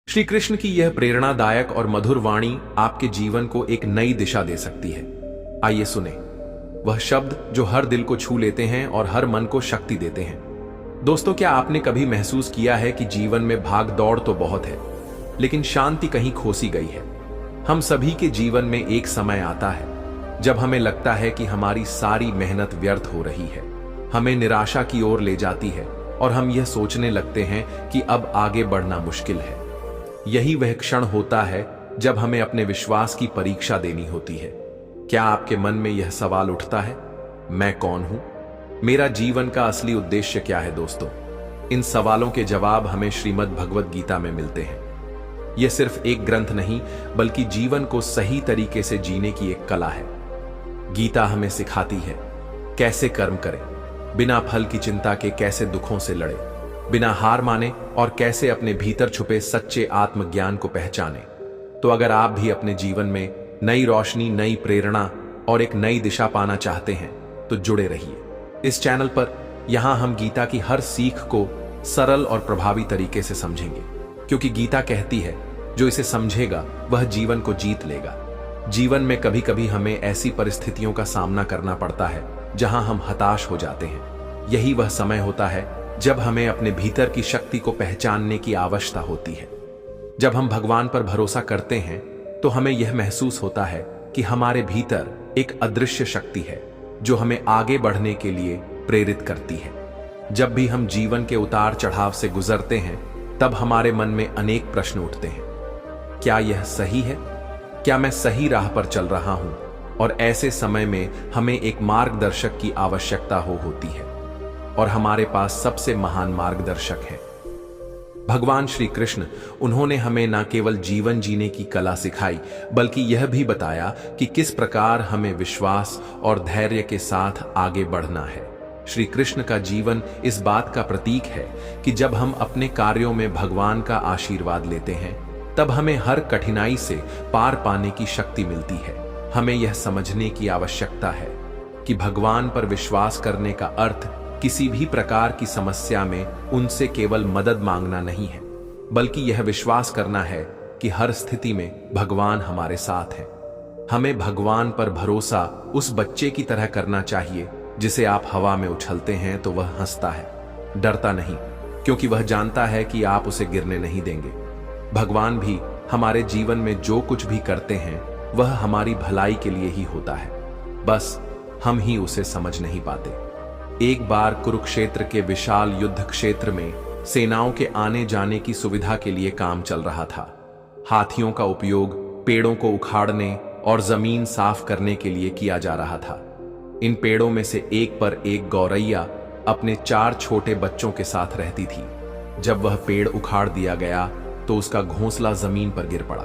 श्री कृष्ण की यह प्रेरणादायक और मधुर वाणी आपके जीवन को एक नई दिशा दे सकती है। आइए सुने वह शब्द जो हर दिल को छू लेते हैं और हर मन को शक्ति देते हैं। दोस्तों, क्या आपने कभी महसूस किया है कि जीवन में भाग दौड़ तो बहुत है, लेकिन शांति कहीं खोसी गई है। हम सभी के जीवन में एक समय आता है जब हमें लगता है कि हमारी सारी मेहनत व्यर्थ हो रही है, हमें निराशा की ओर ले जाती है और हम यह सोचने लगते हैं कि अब आगे बढ़ना मुश्किल है। यही वह क्षण होता है जब हमें अपने विश्वास की परीक्षा देनी होती है। क्या आपके मन में यह सवाल उठता है, मैं कौन हूं? मेरा जीवन का असली उद्देश्य क्या है? दोस्तों, इन सवालों के जवाब हमें श्रीमद् भगवद गीता में मिलते हैं। यह सिर्फ एक ग्रंथ नहीं, बल्कि जीवन को सही तरीके से जीने की एक कला है। गीता हमें सिखाती है कैसे कर्म करें, बिना फल की चिंता के कैसे दुखों से लड़े, बिना हार माने, और कैसे अपने भीतर छुपे सच्चे आत्मज्ञान को पहचाने। तो अगर आप भी अपने जीवन में नई रोशनी, नई प्रेरणा और एक नई दिशा पाना चाहते हैं तो जुड़े रहिए इस चैनल पर। यहां हम गीता की हर सीख को सरल और प्रभावी तरीके से समझेंगे, क्योंकि गीता कहती है जो इसे समझेगा वह जीवन को जीत लेगा। जीवन में कभी कभी हमें ऐसी परिस्थितियों का सामना करना पड़ता है जहां हम हताश हो जाते हैं। यही वह समय होता है जब हमें अपने भीतर की शक्ति को पहचानने की आवश्यकता होती है। जब हम भगवान पर भरोसा करते हैं तो हमें यह महसूस होता है कि हमारे भीतर एक अदृश्य शक्ति है जो हमें आगे बढ़ने के लिए प्रेरित करती है। जब भी हम जीवन के उतार चढ़ाव से गुजरते हैं तब हमारे मन में अनेक प्रश्न उठते हैं। क्या यह सही है? क्या मैं सही राह पर चल रहा हूं? और ऐसे समय में हमें एक मार्गदर्शक की आवश्यकता होती है, और हमारे पास सबसे महान मार्गदर्शक है भगवान श्री कृष्ण। उन्होंने हमें न केवल जीवन जीने की कला सिखाई, बल्कि यह भी बताया कि किस प्रकार हमें विश्वास और धैर्य के साथ आगे बढ़ना है। श्री कृष्ण का जीवन इस बात का प्रतीक है कि जब हम अपने कार्यों में भगवान का आशीर्वाद लेते हैं तब हमें हर कठिनाई से पार पाने की शक्ति मिलती है। हमें यह समझने की आवश्यकता है कि भगवान पर विश्वास करने का अर्थ किसी भी प्रकार की समस्या में उनसे केवल मदद मांगना नहीं है, बल्कि यह विश्वास करना है कि हर स्थिति में भगवान हमारे साथ है। हमें भगवान पर भरोसा उस बच्चे की तरह करना चाहिए जिसे आप हवा में उछलते हैं तो वह हंसता है, डरता नहीं, क्योंकि वह जानता है कि आप उसे गिरने नहीं देंगे। भगवान भी हमारे जीवन में जो कुछ भी करते हैं वह हमारी भलाई के लिए ही होता है, बस हम ही उसे समझ नहीं पाते। एक बार कुरुक्षेत्र के विशाल युद्ध क्षेत्र में सेनाओं के आने जाने की सुविधा के लिए काम चल रहा था। हाथियों का उपयोग पेड़ों को उखाड़ने और जमीन साफ करने के लिए किया जा रहा था। इन पेड़ों में से एक पर एक गौरैया अपने 4 छोटे बच्चों के साथ रहती थी। जब वह पेड़ उखाड़ दिया गया तो उसका घोंसला जमीन पर गिर पड़ा,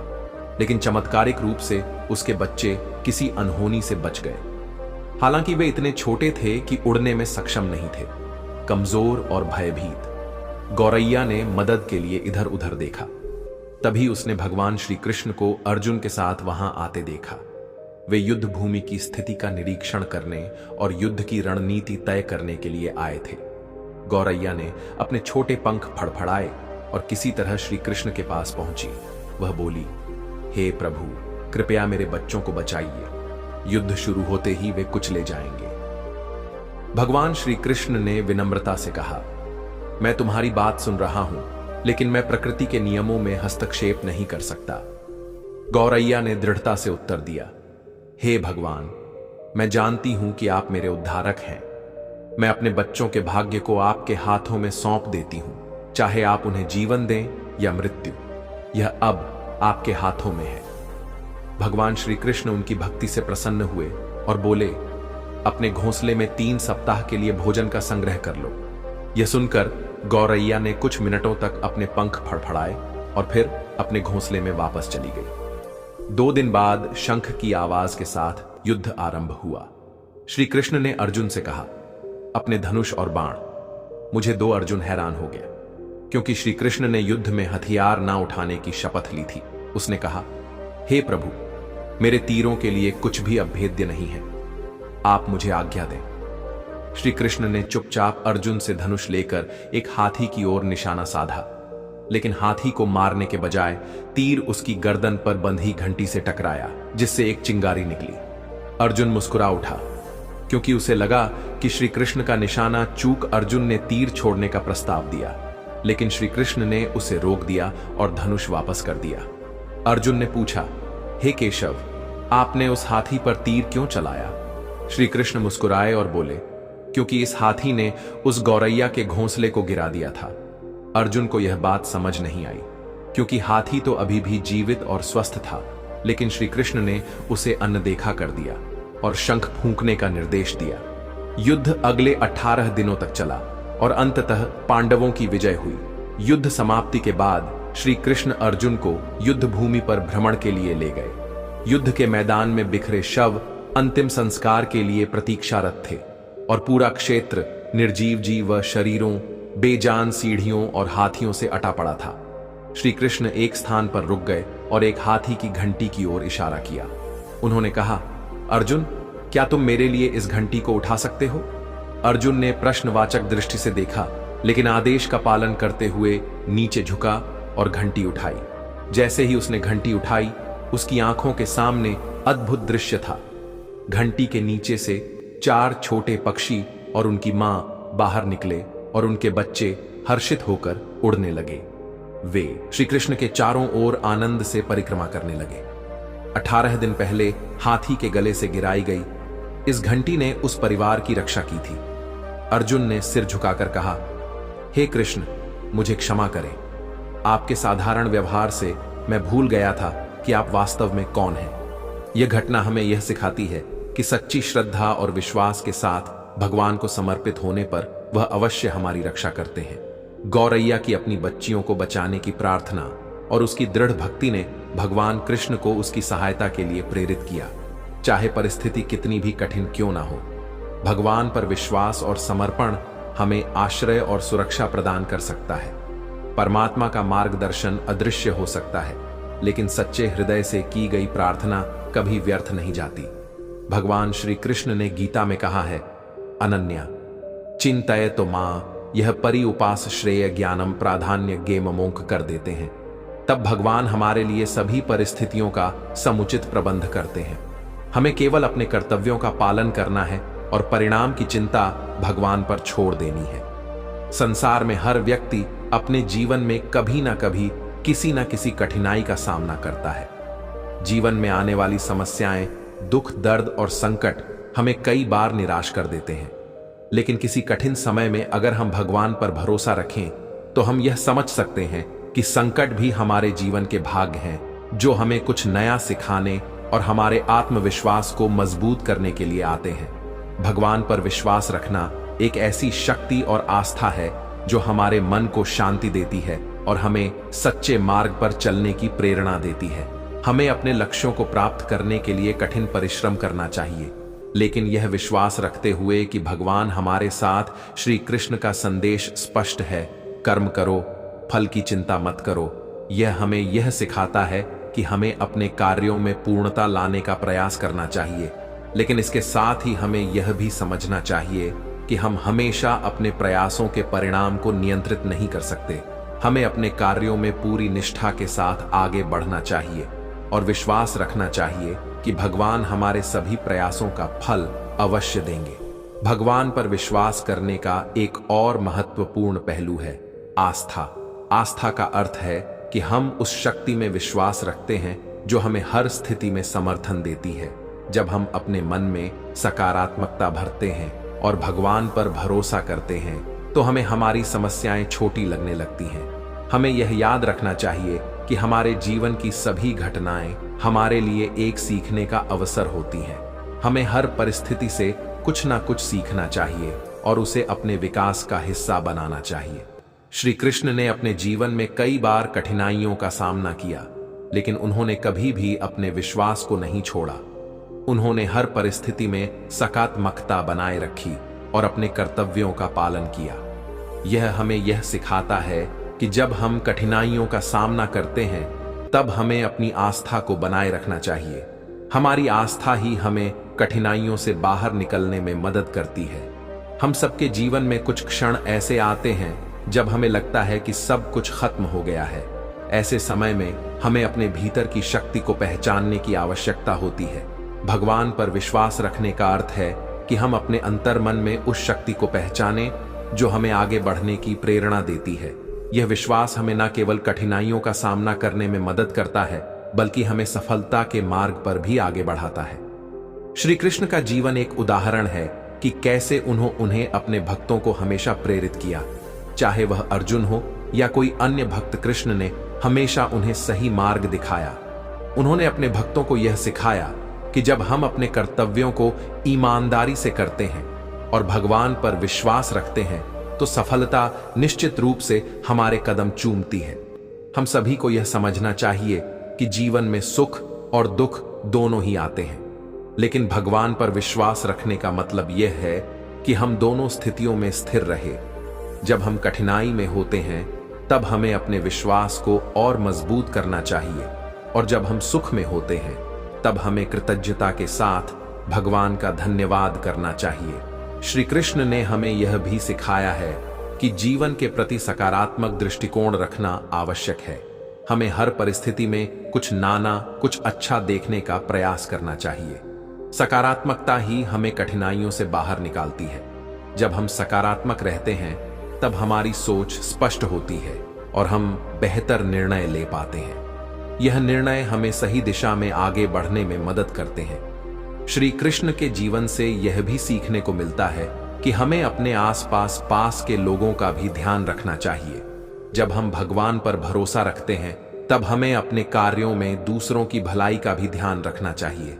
लेकिन चमत्कारिक रूप से उसके बच्चे किसी अनहोनी से बच गए। हालांकि वे इतने छोटे थे कि उड़ने में सक्षम नहीं थे, कमजोर और भयभीत। गौरैया ने मदद के लिए इधर उधर देखा। तभी उसने भगवान श्री कृष्ण को अर्जुन के साथ वहां आते देखा। वे युद्ध भूमि की स्थिति का निरीक्षण करने और युद्ध की रणनीति तय करने के लिए आए थे। गौरैया ने अपने छोटे पंख फड़फड़ाए और किसी तरह श्री कृष्ण के पास पहुंची। वह बोली, हे प्रभु, कृपया मेरे बच्चों को बचाइए, युद्ध शुरू होते ही वे कुचले जाएंगे। भगवान श्री कृष्ण ने विनम्रता से कहा, मैं तुम्हारी बात सुन रहा हूं, लेकिन मैं प्रकृति के नियमों में हस्तक्षेप नहीं कर सकता। गौरैया ने दृढ़ता से उत्तर दिया, हे भगवान, मैं जानती हूं कि आप मेरे उद्धारक हैं। मैं अपने बच्चों के भाग्य को आपके हाथों में सौंप देती हूं, चाहे आप उन्हें जीवन दें या मृत्यु, यह अब आपके हाथों में है। भगवान श्री कृष्ण उनकी भक्ति से प्रसन्न हुए और बोले, अपने घोंसले में 3 सप्ताह के लिए भोजन का संग्रह कर लो। यह सुनकर गौरैया ने कुछ मिनटों तक अपने पंख फड़फड़ाए और फिर अपने घोंसले में वापस चली गई। 2 दिन बाद शंख की आवाज के साथ युद्ध आरंभ हुआ। श्री कृष्ण ने अर्जुन से कहा, अपने धनुष और बाण। मुझे 2 अर्जुन हैरान हो गया, क्योंकि श्री कृष्ण ने युद्ध में हथियार ना उठाने की शपथ ली थी। उसने कहा, हे प्रभु, मेरे तीरों के लिए कुछ भी अभेद्य नहीं है, आप मुझे आज्ञा दें। श्री कृष्ण ने चुपचाप अर्जुन से धनुष लेकर एक हाथी की ओर निशाना साधा। लेकिन हाथी को मारने के बजाय तीर उसकी गर्दन पर बंधी घंटी से टकराया, जिससे एक चिंगारी निकली। अर्जुन मुस्कुरा उठा, क्योंकि उसे लगा कि श्री कृष्ण का निशाना चूक अर्जुन ने तीर छोड़ने का प्रस्ताव दिया, लेकिन श्री कृष्ण ने उसे रोक दिया और धनुष वापस कर दिया। अर्जुन ने पूछा, हे केशव, आपने उस हाथी पर तीर क्यों चलाया? श्री कृष्ण मुस्कुराए और बोले, क्योंकि इस हाथी ने उस गौरैया के घोंसले को गिरा दिया था। अर्जुन को यह बात समझ नहीं आई, क्योंकि हाथी तो अभी भी जीवित और स्वस्थ था, लेकिन श्री कृष्ण ने उसे अनदेखा कर दिया और शंख फूंकने का निर्देश दिया। युद्ध अगले 18 दिनों तक चला और अंततः पांडवों की विजय हुई। युद्ध समाप्ति के बाद श्री कृष्ण अर्जुन को युद्ध भूमि पर भ्रमण के लिए ले गए। युद्ध के मैदान में बिखरे शव अंतिम संस्कार के लिए प्रतीक्षारत थे और पूरा क्षेत्र निर्जीव जीव व शरीरों, बेजान सीढ़ियों और हाथियों से अटा पड़ा था। श्री कृष्ण एक स्थान पर रुक गए और एक हाथी की घंटी की ओर इशारा किया। उन्होंने कहा, अर्जुन, क्या तुम मेरे लिए इस घंटी को उठा सकते हो? अर्जुन ने प्रश्नवाचक दृष्टि से देखा, लेकिन आदेश का पालन करते हुए नीचे झुका और घंटी उठाई। जैसे ही उसने घंटी उठाई, उसकी आंखों के सामने अद्भुत दृश्य था। घंटी के नीचे से 4 छोटे पक्षी और उनकी मां बाहर निकले और उनके बच्चे हर्षित होकर उड़ने लगे। वे श्री कृष्ण के चारों ओर आनंद से परिक्रमा करने लगे। 18 दिन पहले हाथी के गले से गिराई गई इस घंटी ने उस परिवार की रक्षा की थी। अर्जुन ने सिर झुकाकर कहा, हे कृष्ण, मुझे क्षमा करें। आपके साधारण व्यवहार से मैं भूल गया था कि आप वास्तव में कौन हैं। यह घटना हमें यह सिखाती है कि सच्ची श्रद्धा और विश्वास के साथ भगवान को समर्पित होने पर वह अवश्य हमारी रक्षा करते हैं। गौरैया की अपनी बच्चियों को बचाने की प्रार्थना और उसकी दृढ़ भक्ति ने भगवान कृष्ण को उसकी सहायता के लिए प्रेरित किया। चाहे परिस्थिति कितनी भी कठिन क्यों ना हो, भगवान पर विश्वास और समर्पण हमें आश्रय और सुरक्षा प्रदान कर सकता है। परमात्मा का मार्गदर्शन अदृश्य हो सकता है, लेकिन सच्चे हृदय से की गई प्रार्थना कभी व्यर्थ नहीं जाती। भगवान श्री कृष्ण ने गीता में कहा है, अनन्या चिंतय तो मां यह परि उपास श्रेय ज्ञानम प्राधान्य गेममोंक कर देते हैं। तब भगवान हमारे लिए सभी परिस्थितियों का समुचित प्रबंध करते हैं। हमें केवल अपने कर्तव्यों का पालन करना है और परिणाम की चिंता भगवान पर छोड़ देनी है। संसार में हर व्यक्ति अपने जीवन में कभी ना कभी किसी ना किसी कठिनाई का सामना करता है। जीवन में आने वाली समस्याएं, दुख, दर्द और संकट हमें कई बार निराश कर देते हैं, लेकिन किसी कठिन समय में अगर हम भगवान पर भरोसा रखें तो हम यह समझ सकते हैं कि संकट भी हमारे जीवन के भाग हैं, जो हमें कुछ नया सिखाने और हमारे आत्मविश्वास को मजबूत करने के लिए आते हैं। भगवान पर विश्वास रखना एक ऐसी शक्ति और आस्था है जो हमारे मन को शांति देती है और हमें सच्चे मार्ग पर चलने की प्रेरणा देती है। हमें अपने लक्ष्यों को प्राप्त करने के लिए कठिन परिश्रम करना चाहिए, लेकिन यह विश्वास रखते हुए कि भगवान हमारे साथ। श्री कृष्ण का संदेश स्पष्ट है, कर्म करो, फल की चिंता मत करो। यह हमें यह सिखाता है कि हमें अपने कार्यों में पूर्णता लाने का प्रयास करना चाहिए, लेकिन इसके साथ ही हमें यह भी समझना चाहिए कि हम हमेशा अपने प्रयासों के परिणाम को नियंत्रित नहीं कर सकते। हमें अपने कार्यों में पूरी निष्ठा के साथ आगे बढ़ना चाहिए और विश्वास रखना चाहिए कि भगवान हमारे सभी प्रयासों का फल अवश्य देंगे। भगवान पर विश्वास करने का एक और महत्वपूर्ण पहलू है आस्था। आस्था का अर्थ है कि हम उस शक्ति में विश्वास रखते हैं जो हमें हर स्थिति में समर्थन देती है। जब हम अपने मन में सकारात्मकता भरते हैं और भगवान पर भरोसा करते हैं तो हमें हमारी समस्याएं छोटी लगने लगती हैं। हमें यह याद रखना चाहिए कि हमारे जीवन की सभी घटनाएं हमारे लिए एक सीखने का अवसर होती हैं। हमें हर परिस्थिति से कुछ ना कुछ सीखना चाहिए और उसे अपने विकास का हिस्सा बनाना चाहिए। श्री कृष्ण ने अपने जीवन में कई बार कठिनाइयों का सामना किया, लेकिन उन्होंने कभी भी अपने विश्वास को नहीं छोड़ा। उन्होंने हर परिस्थिति में सकारात्मकता बनाए रखी और अपने कर्तव्यों का पालन किया। यह हमें यह सिखाता है कि जब हम कठिनाइयों का सामना करते हैं तब हमें अपनी आस्था को बनाए रखना चाहिए। हमारी आस्था ही हमें कठिनाइयों से बाहर निकलने में मदद करती है। हम सबके जीवन में कुछ क्षण ऐसे आते हैं जब हमें लगता है कि सब कुछ खत्म हो गया है। ऐसे समय में हमें अपने भीतर की शक्ति को पहचानने की आवश्यकता होती है। भगवान पर विश्वास रखने का अर्थ है कि हम अपने अंतर्मन में उस शक्ति को पहचानें जो हमें आगे बढ़ने की प्रेरणा देती है। यह विश्वास हमें न केवल कठिनाइयों का सामना करने में मदद करता है, बल्कि हमें सफलता के मार्ग पर भी आगे बढ़ाता है। श्री कृष्ण का जीवन एक उदाहरण है कि कैसे उन्हें अपने भक्तों को हमेशा प्रेरित किया। चाहे वह अर्जुन हो या कोई अन्य भक्त, कृष्ण ने हमेशा उन्हें सही मार्ग दिखाया। उन्होंने अपने भक्तों को यह सिखाया कि जब हम अपने कर्तव्यों को ईमानदारी से करते हैं और भगवान पर विश्वास रखते हैं तो सफलता निश्चित रूप से हमारे कदम चूमती है। हम सभी को यह समझना चाहिए कि जीवन में सुख और दुख दोनों ही आते हैं, लेकिन भगवान पर विश्वास रखने का मतलब यह है कि हम दोनों स्थितियों में स्थिर रहे। जब हम कठिनाई में होते हैं तब हमें अपने विश्वास को और मजबूत करना चाहिए, और जब हम सुख में होते हैं तब हमें कृतज्ञता के साथ भगवान का धन्यवाद करना चाहिए। श्री कृष्ण ने हमें यह भी सिखाया है कि जीवन के प्रति सकारात्मक दृष्टिकोण रखना आवश्यक है। हमें हर परिस्थिति में कुछ नाना, कुछ अच्छा देखने का प्रयास करना चाहिए। सकारात्मकता ही हमें कठिनाइयों से बाहर निकालती है। जब हम सकारात्मक रहते हैं तब हमारी सोच स्पष्ट होती है और हम बेहतर निर्णय ले पाते हैं। यह निर्णय हमें सही दिशा में आगे बढ़ने में मदद करते हैं। श्री कृष्ण के जीवन से यह भी सीखने को मिलता है कि हमें अपने आसपास पास के लोगों का भी ध्यान रखना चाहिए। जब हम भगवान पर भरोसा रखते हैं तब हमें अपने कार्यों में दूसरों की भलाई का भी ध्यान रखना चाहिए।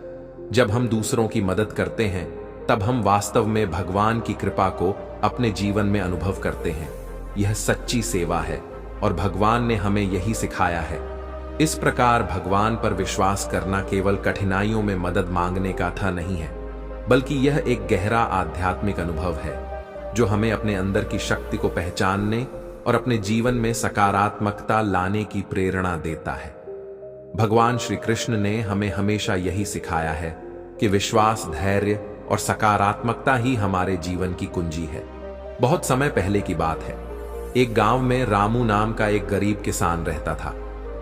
जब हम दूसरों की मदद करते हैं तब हम वास्तव में भगवान की कृपा को अपने जीवन में अनुभव करते हैं। यह सच्ची सेवा है और भगवान ने हमें यही सिखाया है। इस प्रकार भगवान पर विश्वास करना केवल कठिनाइयों में मदद मांगने का था नहीं है, बल्कि यह एक गहरा आध्यात्मिक अनुभव है जो हमें अपने अंदर की शक्ति को पहचानने और अपने जीवन में सकारात्मकता लाने की प्रेरणा देता है। भगवान श्री कृष्ण ने हमें हमेशा यही सिखाया है कि विश्वास, धैर्य और सकारात्मकता ही हमारे जीवन की कुंजी है। बहुत समय पहले की बात है। एक गांव में रामू नाम का एक गरीब किसान रहता था।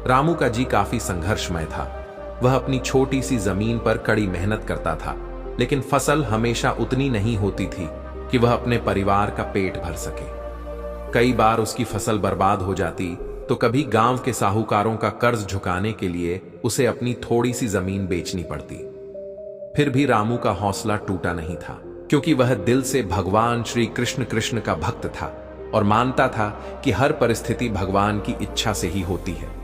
रामू का जी काफी संघर्षमय था। वह अपनी छोटी सी जमीन पर कड़ी मेहनत करता था, लेकिन फसल हमेशा उतनी नहीं होती थी कि वह अपने परिवार का पेट भर सके। कई बार उसकी फसल बर्बाद हो जाती तो कभी गांव के साहूकारों का कर्ज झुकाने के लिए उसे अपनी थोड़ी सी जमीन बेचनी पड़ती। फिर भी रामू का हौसला टूटा नहीं था, क्योंकि वह दिल से भगवान श्री कृष्ण का भक्त था और मानता था कि हर परिस्थिति भगवान की इच्छा से ही होती है।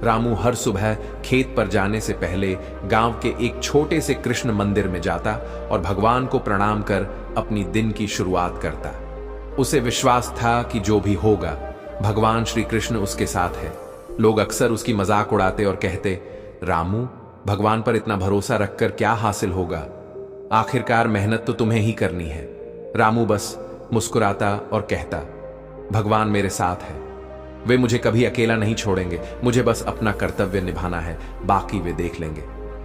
रामू हर सुबह खेत पर जाने से पहले गांव के एक छोटे से कृष्ण मंदिर में जाता और भगवान को प्रणाम कर अपनी दिन की शुरुआत करता। उसे विश्वास था कि जो भी होगा भगवान श्री कृष्ण उसके साथ है। लोग अक्सर उसकी मजाक उड़ाते और कहते, रामू, भगवान पर इतना भरोसा रखकर क्या हासिल होगा? आखिरकार मेहनत तो तुम्हें ही करनी है। रामू बस मुस्कुराता और कहता, भगवान मेरे साथ है, वे मुझे कभी अकेला नहीं छोड़ेंगे। मुझे बस अपना कर्तव्य निभाना है, बाकी वे देख लेंगे।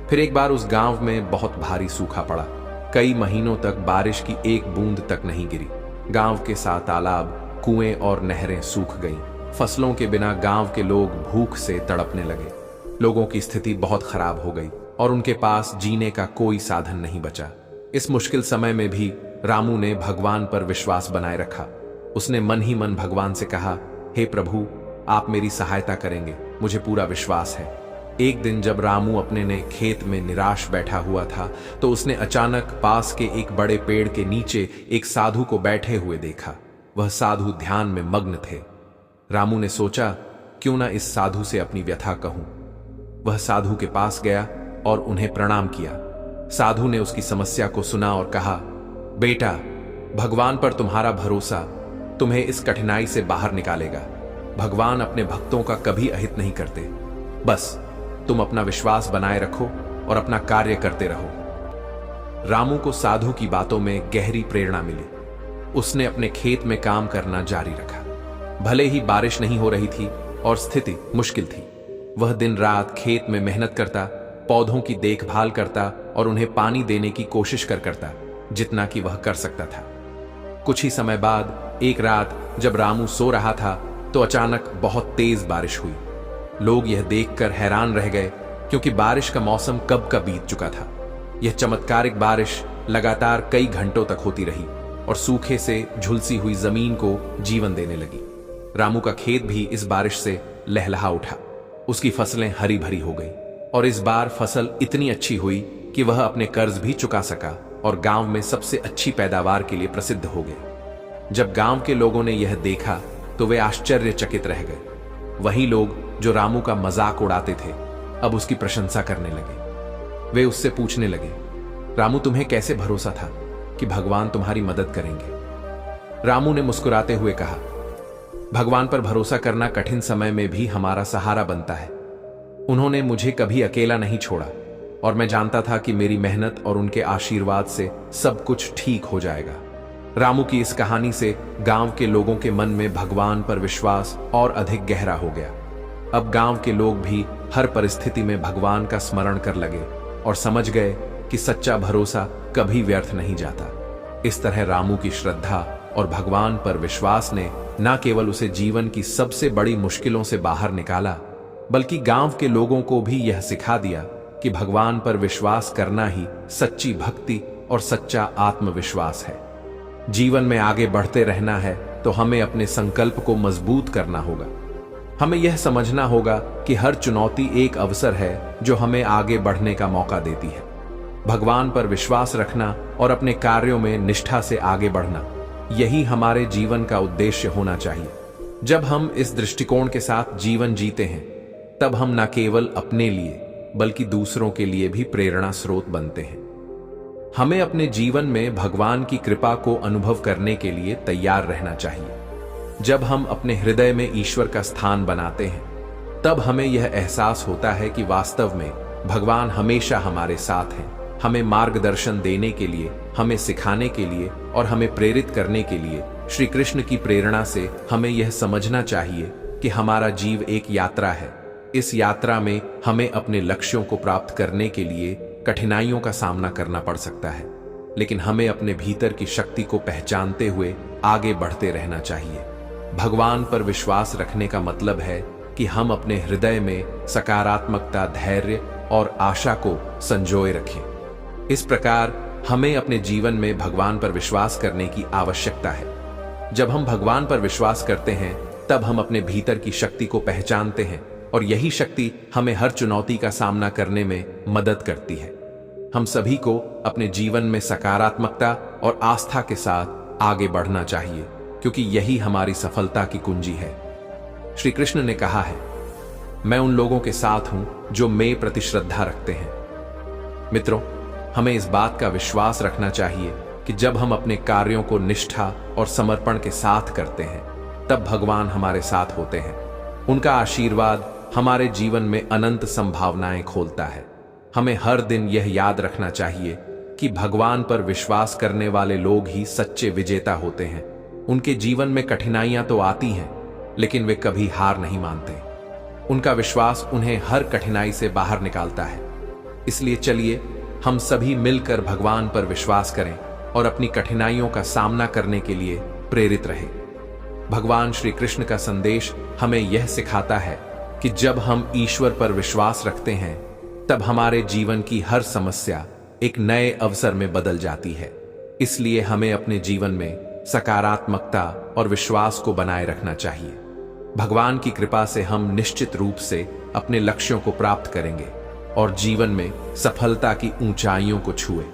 फिर एक बार उस गांव में बहुत भारी सूखा पड़ा। कई महीनों तक बारिश की एक बूंद तक नहीं गिरी। गांव के 7 तालाब, कुएं और नहरें सूख गईं। फसलों के बिना गांव के लोग भूख से तड़पने लगे। लोगों की स्थिति बहुत खराब हो गई और उनके पास जीने का कोई साधन नहीं बचा। इस मुश्किल समय में भी रामू ने भगवान पर विश्वास बनाए रखा। उसने मन ही मन भगवान से कहा, हे प्रभु, आप मेरी सहायता करेंगे, मुझे पूरा विश्वास है। एक दिन जब रामू अपने ने खेत में निराश बैठा हुआ था तो उसने अचानक पास के एक बड़े पेड़ के नीचे एक साधु को बैठे हुए देखा। वह साधु ध्यान में मग्न थे। रामू ने सोचा, क्यों ना इस साधु से अपनी व्यथा कहूं। वह साधु के पास गया और उन्हें प्रणाम किया। साधु ने उसकी समस्या को सुना और कहा, बेटा, भगवान पर तुम्हारा भरोसा तुम्हें इस कठिनाई से बाहर निकालेगा। भगवान अपने भक्तों का कभी अहित नहीं करते। बस तुम अपना विश्वास बनाए रखो और अपना कार्य करते रहो। रामू को साधु की बातों में गहरी प्रेरणा मिली। उसने अपने खेत में काम करना जारी रखा। भले ही बारिश नहीं हो रही थी और स्थिति मुश्किल थी, वह दिन रात खेत में मेहनत करता, पौधों की देखभाल करता और उन्हें पानी देने की कोशिश करता, जितना कि वह कर सकता था। कुछ ही समय बाद एक रात जब रामू सो रहा था तो अचानक बहुत तेज बारिश हुई। लोग यह देखकर हैरान रह गए क्योंकि बारिश का मौसम कब का बीत चुका था। यह चमत्कारिक बारिश लगातार कई घंटों तक होती रही और सूखे से झुलसी हुई जमीन को जीवन देने लगी। रामू का खेत भी इस बारिश से लहलहा उठा। उसकी फसलें हरी भरी हो गई और इस बार फसल इतनी अच्छी हुई कि वह अपने कर्ज भी चुका सका और गांव में सबसे अच्छी पैदावार के लिए प्रसिद्ध हो गया। जब गांव के लोगों ने यह देखा तो वे आश्चर्यचकित रह गए। वही लोग जो रामू का मजाक उड़ाते थे अब उसकी प्रशंसा करने लगे। वे उससे पूछने लगे, रामू तुम्हें कैसे भरोसा था कि भगवान तुम्हारी मदद करेंगे? रामू ने मुस्कुराते हुए कहा, भगवान पर भरोसा करना कठिन समय में भी हमारा सहारा बनता है। उन्होंने मुझे कभी अकेला नहीं छोड़ा और मैं जानता था कि मेरी मेहनत और उनके आशीर्वाद से सब कुछ ठीक हो जाएगा। रामू की इस कहानी से गांव के लोगों के मन में भगवान पर विश्वास और अधिक गहरा हो गया। अब गांव के लोग भी हर परिस्थिति में भगवान का स्मरण कर लगे और समझ गए कि सच्चा भरोसा कभी व्यर्थ नहीं जाता। इस तरह रामू की श्रद्धा और भगवान पर विश्वास ने न केवल उसे जीवन की सबसे बड़ी मुश्किलों से बाहर निकाला, बल्कि गांव के लोगों को भी यह सिखा दिया कि भगवान पर विश्वास करना ही सच्ची भक्ति और सच्चा आत्मविश्वास है। जीवन में आगे बढ़ते रहना है तो हमें अपने संकल्प को मजबूत करना होगा। हमें यह समझना होगा कि हर चुनौती एक अवसर है जो हमें आगे बढ़ने का मौका देती है। भगवान पर विश्वास रखना और अपने कार्यों में निष्ठा से आगे बढ़ना, यही हमारे जीवन का उद्देश्य होना चाहिए। जब हम इस दृष्टिकोण के साथ जीवन जीते हैं तब हम न केवल अपने लिए बल्कि दूसरों के लिए भी प्रेरणा स्रोत बनते हैं। हमें अपने जीवन में भगवान की कृपा को अनुभव करने के लिए तैयार रहना चाहिए। जब हम अपने हृदय में ईश्वर का स्थान बनाते हैं तब हमें यह एहसास होता है कि वास्तव में भगवान हमेशा हमारे साथ हैं, हमें मार्गदर्शन देने के लिए, हमें सिखाने के लिए और हमें प्रेरित करने के लिए। श्री कृष्ण की प्रेरणा से हमें यह समझना चाहिए कि हमारा जीव एक यात्रा है। इस यात्रा में हमें अपने लक्ष्यों को प्राप्त करने के लिए कठिनाइयों का सामना करना पड़ सकता है, लेकिन हमें अपने भीतर की शक्ति को पहचानते हुए आगे बढ़ते रहना चाहिए। भगवान पर विश्वास रखने का मतलब है कि हम अपने हृदय में सकारात्मकता, धैर्य और आशा को संजोए रखें। इस प्रकार हमें अपने जीवन में भगवान पर विश्वास करने की आवश्यकता है। जब हम भगवान पर विश्वास करते हैं तब हम अपने भीतर की शक्ति को पहचानते हैं और यही शक्ति हमें हर चुनौती का सामना करने में मदद करती है। हम सभी को अपने जीवन में सकारात्मकता और आस्था के साथ आगे बढ़ना चाहिए, क्योंकि यही हमारी सफलता की कुंजी है। श्री कृष्ण ने कहा है, मैं उन लोगों के साथ हूं जो मेरे प्रति श्रद्धा रखते हैं। मित्रों, हमें इस बात का विश्वास रखना चाहिए कि जब हम अपने कार्यों को निष्ठा और समर्पण के साथ करते हैं तब भगवान हमारे साथ होते हैं। उनका आशीर्वाद हमारे जीवन में अनंत संभावनाएं खोलता है। हमें हर दिन यह याद रखना चाहिए कि भगवान पर विश्वास करने वाले लोग ही सच्चे विजेता होते हैं। उनके जीवन में कठिनाइयां तो आती हैं, लेकिन वे कभी हार नहीं मानते। उनका विश्वास उन्हें हर कठिनाई से बाहर निकालता है। इसलिए चलिए हम सभी मिलकर भगवान पर विश्वास करें और अपनी कठिनाइयों का सामना करने के लिए प्रेरित रहें। भगवान श्री कृष्ण का संदेश हमें यह सिखाता है कि जब हम ईश्वर पर विश्वास रखते हैं तब हमारे जीवन की हर समस्या एक नए अवसर में बदल जाती है। इसलिए हमें अपने जीवन में सकारात्मकता और विश्वास को बनाए रखना चाहिए। भगवान की कृपा से हम निश्चित रूप से अपने लक्ष्यों को प्राप्त करेंगे और जीवन में सफलता की ऊंचाइयों को छुए।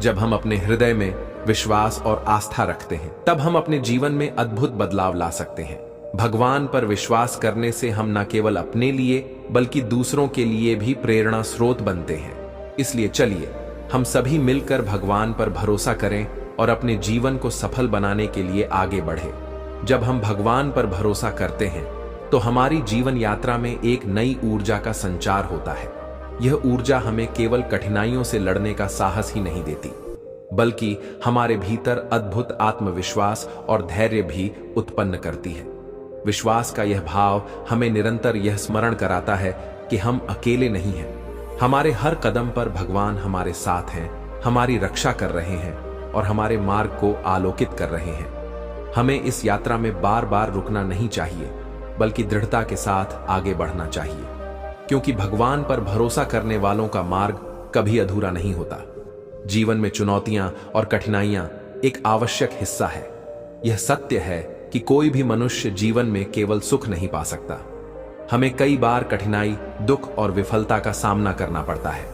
जब हम अपने हृदय में विश्वास और आस्था रखते हैं तब हम अपने जीवन में अद्भुत बदलाव ला सकते हैं। भगवान पर विश्वास करने से हम न केवल अपने लिए बल्कि दूसरों के लिए भी प्रेरणा स्रोत बनते हैं। इसलिए चलिए हम सभी मिलकर भगवान पर भरोसा करें और अपने जीवन को सफल बनाने के लिए आगे बढ़ें। जब हम भगवान पर भरोसा करते हैं तो हमारी जीवन यात्रा में एक नई ऊर्जा का संचार होता है। यह ऊर्जा हमें केवल कठिनाइयों से लड़ने का साहस ही नहीं देती, बल्कि हमारे भीतर अद्भुत आत्मविश्वास और धैर्य भी उत्पन्न करती है। विश्वास का यह भाव हमें निरंतर यह स्मरण कराता है कि हम अकेले नहीं हैं। हमारे हर कदम पर भगवान हमारे साथ हैं, हमारी रक्षा कर रहे हैं और हमारे मार्ग को आलोकित कर रहे हैं। हमें इस यात्रा में बार बार रुकना नहीं चाहिए, बल्कि दृढ़ता के साथ आगे बढ़ना चाहिए, क्योंकि भगवान पर भरोसा करने वालों का मार्ग कभी अधूरा नहीं होता। जीवन में चुनौतियां और कठिनाइयां एक आवश्यक हिस्सा है। यह सत्य है कि कोई भी मनुष्य जीवन में केवल सुख नहीं पा सकता। हमें कई बार कठिनाई, दुख और विफलता का सामना करना पड़ता है।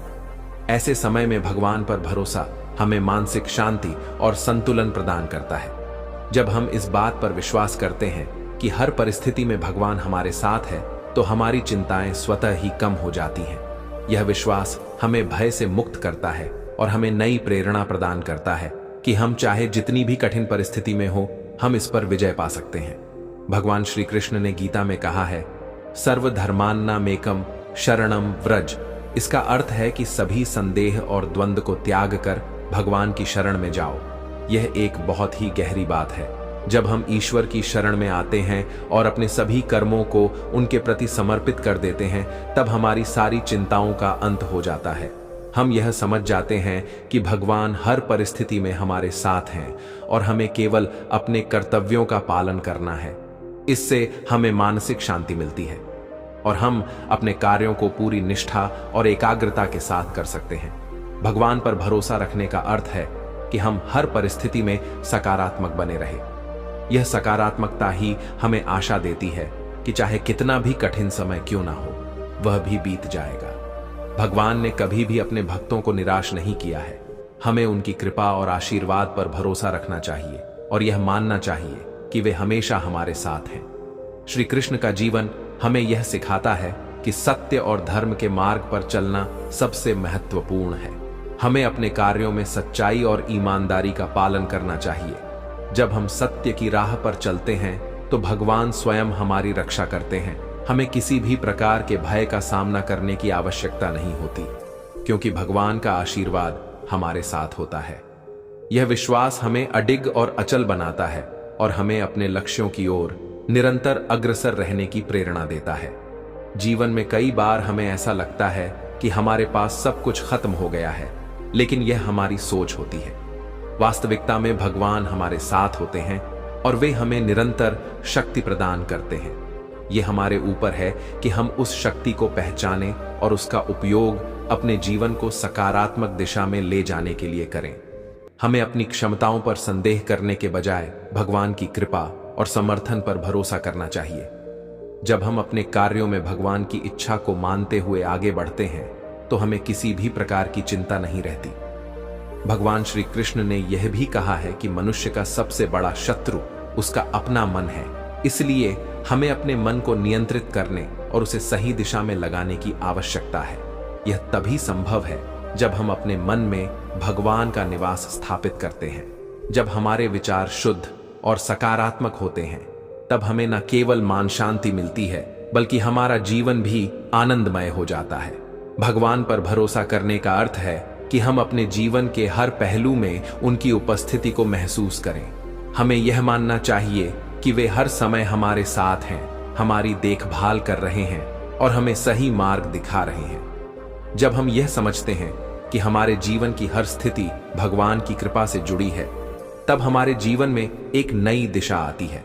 ऐसे समय में भगवान पर भरोसा हमें मानसिक शांति और संतुलन प्रदान करता है। जब हम इस बात पर विश्वास करते हैं कि हर परिस्थिति में भगवान हमारे साथ है, तो हमारी चिंताएं स्वतः ही कम हो जाती हैं। यह विश्वास हमें भय से मुक्त करता है और हमें नई प्रेरणा प्रदान करता है कि हम चाहे जितनी भी कठिन परिस्थिति में हो, हम इस पर विजय पा सकते हैं। भगवान श्री कृष्ण ने गीता में कहा है, सर्वधर्मान्नामेकम शरणम व्रज। इसका अर्थ है कि सभी संदेह और द्वंद्व को त्याग कर भगवान की शरण में जाओ। यह एक बहुत ही गहरी बात है। जब हम ईश्वर की शरण में आते हैं और अपने सभी कर्मों को उनके प्रति समर्पित कर देते हैं, तब हमारी सारी चिंताओं का अंत हो जाता है। हम यह समझ जाते हैं कि भगवान हर परिस्थिति में हमारे साथ हैं और हमें केवल अपने कर्तव्यों का पालन करना है। इससे हमें मानसिक शांति मिलती है और हम अपने कार्यों को पूरी निष्ठा और एकाग्रता के साथ कर सकते हैं। भगवान पर भरोसा रखने का अर्थ है कि हम हर परिस्थिति में सकारात्मक बने रहे। यह सकारात्मकता ही हमें आशा देती है कि चाहे कितना भी कठिन समय क्यों ना हो, वह भी बीत जाएगा। भगवान ने कभी भी अपने भक्तों को निराश नहीं किया है। हमें उनकी कृपा और आशीर्वाद पर भरोसा रखना चाहिए और यह मानना चाहिए कि वे हमेशा हमारे साथ हैं। श्री कृष्ण का जीवन हमें यह सिखाता है कि सत्य और धर्म के मार्ग पर चलना सबसे महत्वपूर्ण है। हमें अपने कार्यों में सच्चाई और ईमानदारी का पालन करना चाहिए। जब हम सत्य की राह पर चलते हैं, तो भगवान स्वयं हमारी रक्षा करते हैं। हमें किसी भी प्रकार के भय का सामना करने की आवश्यकता नहीं होती, क्योंकि भगवान का आशीर्वाद हमारे साथ होता है। यह विश्वास हमें अडिग और अचल बनाता है और हमें अपने लक्ष्यों की ओर निरंतर अग्रसर रहने की प्रेरणा देता है। जीवन में कई बार हमें ऐसा लगता है कि हमारे पास सब कुछ खत्म हो गया है, लेकिन यह हमारी सोच होती है। वास्तविकता में भगवान हमारे साथ होते हैं और वे हमें निरंतर शक्ति प्रदान करते हैं। यह हमारे ऊपर है कि हम उस शक्ति को पहचानें और उसका उपयोग अपने जीवन को सकारात्मक दिशा में ले जाने के लिए करें। हमें अपनी क्षमताओं पर संदेह करने के बजाय भगवान की कृपा और समर्थन पर भरोसा करना चाहिए। जब हम अपने कार्यों में भगवान की इच्छा को मानते हुए आगे बढ़ते हैं, तो हमें किसी भी प्रकार की चिंता नहीं रहती। भगवान श्री कृष्ण ने यह भी कहा है कि मनुष्य का सबसे बड़ा शत्रु उसका अपना मन है। इसलिए हमें अपने मन को नियंत्रित करने और उसे सही दिशा में लगाने की आवश्यकता है। यह तभी संभव है जब हम अपने मन में भगवान का निवास स्थापित करते हैं। जब हमारे विचार शुद्ध और सकारात्मक होते हैं, तब हमें न केवल मान शांति मिलती है, बल्कि हमारा जीवन भी आनंदमय हो जाता है। भगवान पर भरोसा करने का अर्थ है कि हम अपने जीवन के हर पहलू में उनकी उपस्थिति को महसूस करें। हमें यह मानना चाहिए कि वे हर समय हमारे साथ हैं, हमारी देखभाल कर रहे हैं और हमें सही मार्ग दिखा रहे हैं। जब हम यह समझते हैं कि हमारे जीवन की हर स्थिति भगवान की कृपा से जुड़ी है, तब हमारे जीवन में एक नई दिशा आती है।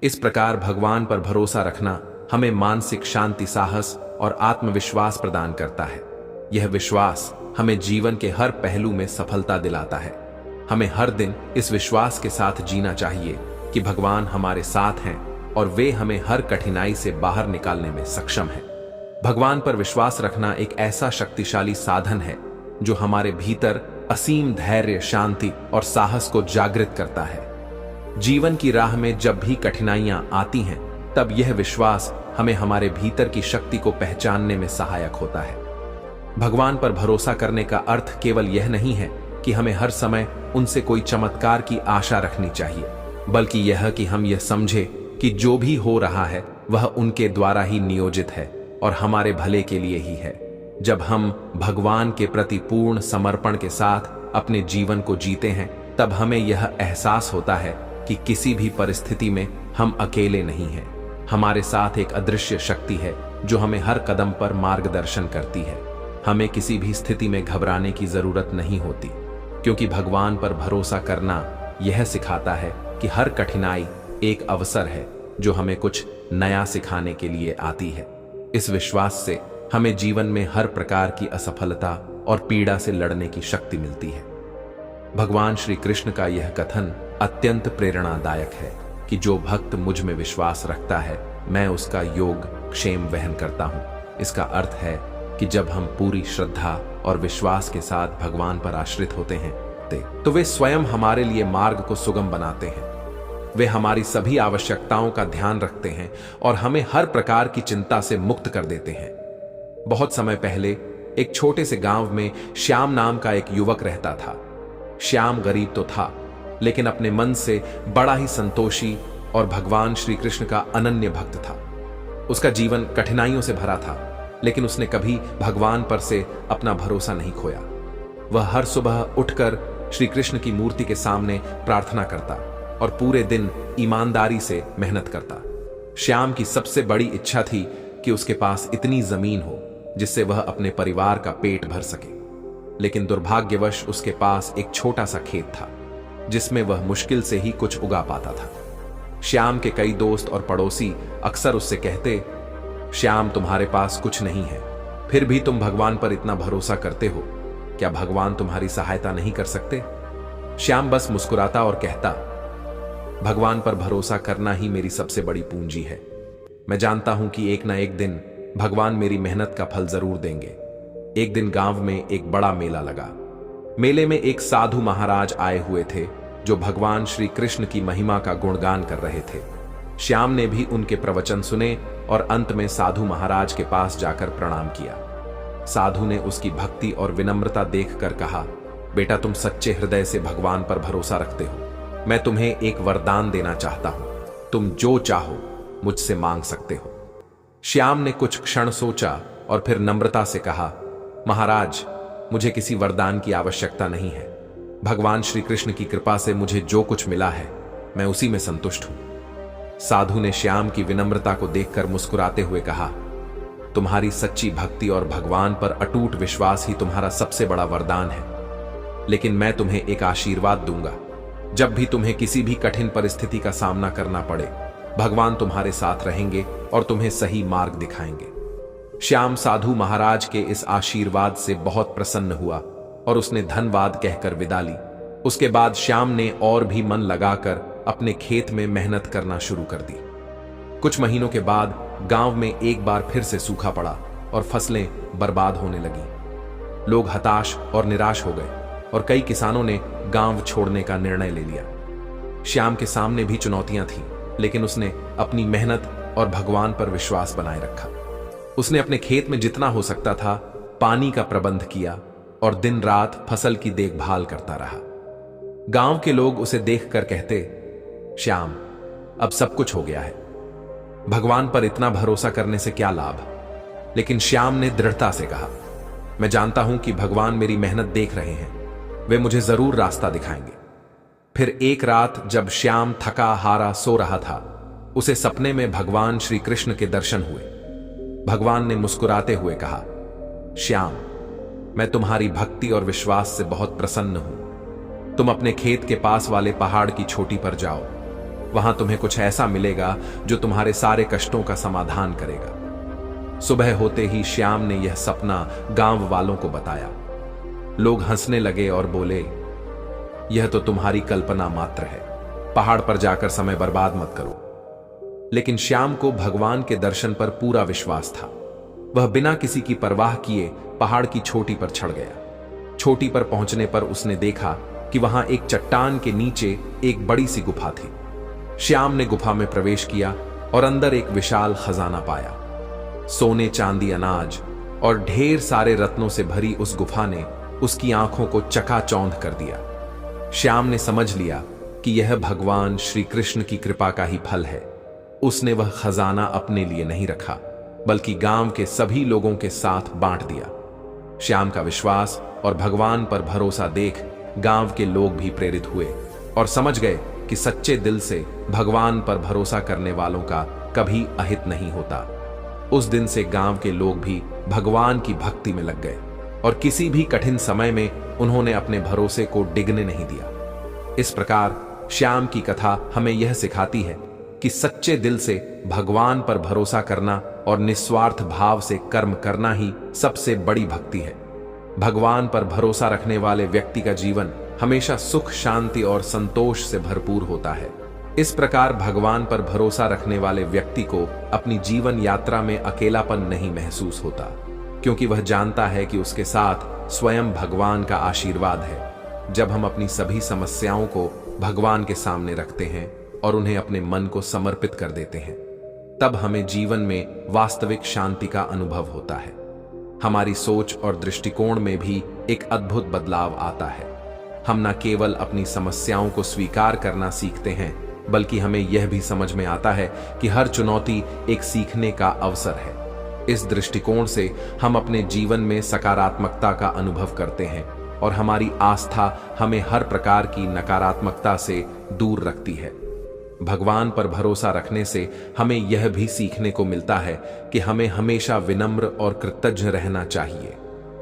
इस प्रकार भगवान पर भरोसा रखना हमें मानसिक शांति, साहस और आत्मविश्वास प्रदान करता है। यह विश्वास हमें जीवन के हर पहलू में सफलता दिलाता है। हमें हर दिन इस विश्वास के साथ जीना चाहिए कि भगवान हमारे साथ हैं और वे हमें हर कठिनाई से बाहर निकालने में सक्षम हैं। भगवान पर विश्वास रखना एक ऐसा शक्तिशाली साधन है जो हमारे भीतर असीम धैर्य, शांति और साहस को जागृत करता है। जीवन की राह में जब भी कठिनाइयां आती हैं, तब यह विश्वास हमें हमारे भीतर की शक्ति को पहचानने में सहायक होता है। भगवान पर भरोसा करने का अर्थ केवल यह नहीं है कि हमें हर समय उनसे कोई चमत्कार की आशा रखनी चाहिए, बल्कि यह कि हम यह समझे कि जो भी हो रहा है वह उनके द्वारा ही नियोजित है और हमारे भले के लिए ही है। जब हम भगवान के प्रति पूर्ण समर्पण के साथ अपने जीवन को जीते हैं, तब हमें यह एहसास होता है कि किसी भी परिस्थिति में हम अकेले नहीं हैं। हमारे साथ एक अदृश्य शक्ति है जो हमें हर कदम पर मार्गदर्शन करती है। हमें किसी भी स्थिति में घबराने की जरूरत नहीं होती, क्योंकि भगवान पर भरोसा करना यह सिखाता है कि हर कठिनाई एक अवसर है जो हमें कुछ नया सिखाने के लिए आती है। इस विश्वास से हमें जीवन में हर प्रकार की असफलता और पीड़ा से लड़ने की शक्ति मिलती है। भगवान श्री कृष्ण का यह कथन अत्यंत प्रेरणादायक है कि जो भक्त मुझ में विश्वास रखता है, मैं उसका योग क्षेम वहन करता हूं। इसका अर्थ है कि जब हम पूरी श्रद्धा और विश्वास के साथ भगवान पर आश्रित होते हैं तो वे स्वयं हमारे लिए मार्ग को सुगम बनाते हैं। वे हमारी सभी आवश्यकताओं का ध्यान रखते हैं और हमें हर प्रकार की चिंता से मुक्त कर देते हैं। बहुत समय पहले एक छोटे से गांव में श्याम नाम का एक युवक रहता था। श्याम गरीब तो था, लेकिन अपने मन से बड़ा ही संतोषी और भगवान श्री कृष्ण का अनन्य भक्त था। उसका जीवन कठिनाइयों से भरा था, लेकिन उसने कभी भगवान पर से अपना भरोसा नहीं खोया। वह हर सुबह उठकर श्री कृष्ण की मूर्ति के सामने प्रार्थना करता और पूरे दिन ईमानदारी से मेहनत करता। श्याम की सबसे बड़ी इच्छा थी कि उसके पास इतनी जमीन हो जिससे वह अपने परिवार का पेट भर सके, लेकिन दुर्भाग्यवश उसके पास एक छोटा सा खेत था जिसमें वह मुश्किल से ही कुछ उगा पाता था। श्याम के कई दोस्त और पड़ोसी अक्सर उससे कहते, श्याम, तुम्हारे पास कुछ नहीं है, फिर भी तुम भगवान पर इतना भरोसा करते हो, क्या भगवान तुम्हारी सहायता नहीं कर सकते? श्याम बस मुस्कुराता और कहता, भगवान पर भरोसा करना ही मेरी सबसे बड़ी पूंजी है। मैं जानता हूं कि एक ना एक दिन भगवान मेरी मेहनत का फल जरूर देंगे। एक दिन गांव में एक बड़ा मेला लगा। मेले में एक साधु महाराज आए हुए थे जो भगवान श्री कृष्ण की महिमा का गुणगान कर रहे थे। श्याम ने भी उनके प्रवचन सुने और अंत में साधु महाराज के पास जाकर प्रणाम किया। साधु ने उसकी भक्ति और विनम्रता देखकर कहा, बेटा, तुम सच्चे हृदय से भगवान पर भरोसा रखते हो। मैं तुम्हें एक वरदान देना चाहता हूं, तुम जो चाहो मुझसे मांग सकते हो। श्याम ने कुछ क्षण सोचा और फिर नम्रता से कहा, महाराज, मुझे किसी वरदान की आवश्यकता नहीं है। भगवान श्री कृष्ण की कृपा से मुझे जो कुछ मिला है मैं उसी में संतुष्ट हूं। साधु ने श्याम की विनम्रता को देखकर मुस्कुराते हुए कहा, तुम्हारी सच्ची भक्ति और भगवान पर अटूट विश्वास ही तुम्हारा सबसे बड़ा वरदान है, लेकिन मैं तुम्हें एक आशीर्वाद दूंगा। जब भी तुम्हें किसी भी कठिन परिस्थिति का सामना करना पड़े, भगवान तुम्हारे साथ रहेंगे और तुम्हें सही मार्ग दिखाएंगे। श्याम साधु महाराज के इस आशीर्वाद से बहुत प्रसन्न हुआ और उसने धन्यवाद कहकर विदा ली। उसके बाद श्याम ने और भी मन लगाकर अपने खेत में मेहनत करना शुरू कर दी। कुछ महीनों के बाद गांव में एक बार फिर से सूखा पड़ा और फसलें बर्बाद होने लगी। लोग हताश और निराश हो गए और कई किसानों ने गांव छोड़ने का निर्णय ले लिया। श्याम के सामने भी चुनौतियां थीं, लेकिन उसने अपनी मेहनत और भगवान पर विश्वास बनाए रखा। उसने अपने खेत में जितना हो सकता था पानी का प्रबंध किया और दिन रात फसल की देखभाल करता रहा। गांव के लोग उसे देखकर कहते, श्याम, अब सब कुछ हो गया है, भगवान पर इतना भरोसा करने से क्या लाभ? लेकिन श्याम ने दृढ़ता से कहा, मैं जानता हूं कि भगवान मेरी मेहनत देख रहे हैं, वे मुझे जरूर रास्ता दिखाएंगे। फिर एक रात जब श्याम थका हारा सो रहा था, उसे सपने में भगवान श्री कृष्ण के दर्शन हुए। भगवान ने मुस्कुराते हुए कहा, श्याम, मैं तुम्हारी भक्ति और विश्वास से बहुत प्रसन्न हूं। तुम अपने खेत के पास वाले पहाड़ की चोटी पर जाओ, वहां तुम्हें कुछ ऐसा मिलेगा जो तुम्हारे सारे कष्टों का समाधान करेगा। सुबह होते ही श्याम ने यह सपना गांव वालों को बताया। लोग हंसने लगे और बोले, यह तो तुम्हारी कल्पना मात्र है, पहाड़ पर जाकर समय बर्बाद मत करो। लेकिन श्याम को भगवान के दर्शन पर पूरा विश्वास था। वह बिना किसी की परवाह किए पहाड़ की चोटी पर चढ़ गया। चोटी पर पहुंचने पर उसने देखा कि वहां एक चट्टान के नीचे एक बड़ी सी गुफा थी। श्याम ने गुफा में प्रवेश किया और अंदर एक विशाल खजाना पाया। सोने, चांदी, अनाज और ढेर सारे रत्नों से भरी उस गुफा ने उसकी आंखों को चकाचौंध कर दिया। श्याम ने समझ लिया कि यह भगवान श्री कृष्ण की कृपा का ही फल है। उसने वह खजाना अपने लिए नहीं रखा, बल्कि गांव के सभी लोगों के साथ बांट दिया। श्याम का विश्वास और भगवान पर भरोसा देख गांव के लोग भी प्रेरित हुए और समझ गए कि सच्चे दिल से भगवान पर भरोसा करने वालों का कभी अहित नहीं होता। उस दिन से गांव के लोग भी भगवान की भक्ति में लग गए और किसी भी कठिन समय में उन्होंने अपने भरोसे को डिगने नहीं दिया। इस प्रकार श्याम की कथा हमें यह सिखाती है कि सच्चे दिल से भगवान पर भरोसा करना और निस्वार्थ भाव से कर्म करना ही सबसे बड़ी भक्ति है। भगवान पर भरोसा रखने वाले व्यक्ति का जीवन हमेशा सुख, शांति और संतोष से भरपूर होता है। इस प्रकार भगवान पर भरोसा रखने वाले व्यक्ति को अपनी जीवन यात्रा में अकेलापन नहीं महसूस होता, क्योंकि वह जानता है कि उसके साथ स्वयं भगवान का आशीर्वाद है। जब हम अपनी सभी समस्याओं को भगवान के सामने रखते हैं और उन्हें अपने मन को समर्पित कर देते हैं, तब हमें जीवन में वास्तविक शांति का अनुभव होता है। हमारी सोच और दृष्टिकोण में भी एक अद्भुत बदलाव आता है। हम न केवल अपनी समस्याओं को स्वीकार करना सीखते हैं, बल्कि हमें यह भी समझ में आता है कि हर चुनौती एक सीखने का अवसर है। इस दृष्टिकोण से हम अपने जीवन में सकारात्मकता का अनुभव करते हैं और हमारी आस्था हमें हर प्रकार की नकारात्मकता से दूर रखती है। भगवान पर भरोसा रखने से हमें यह भी सीखने को मिलता है कि हमें हमेशा विनम्र और कृतज्ञ रहना चाहिए।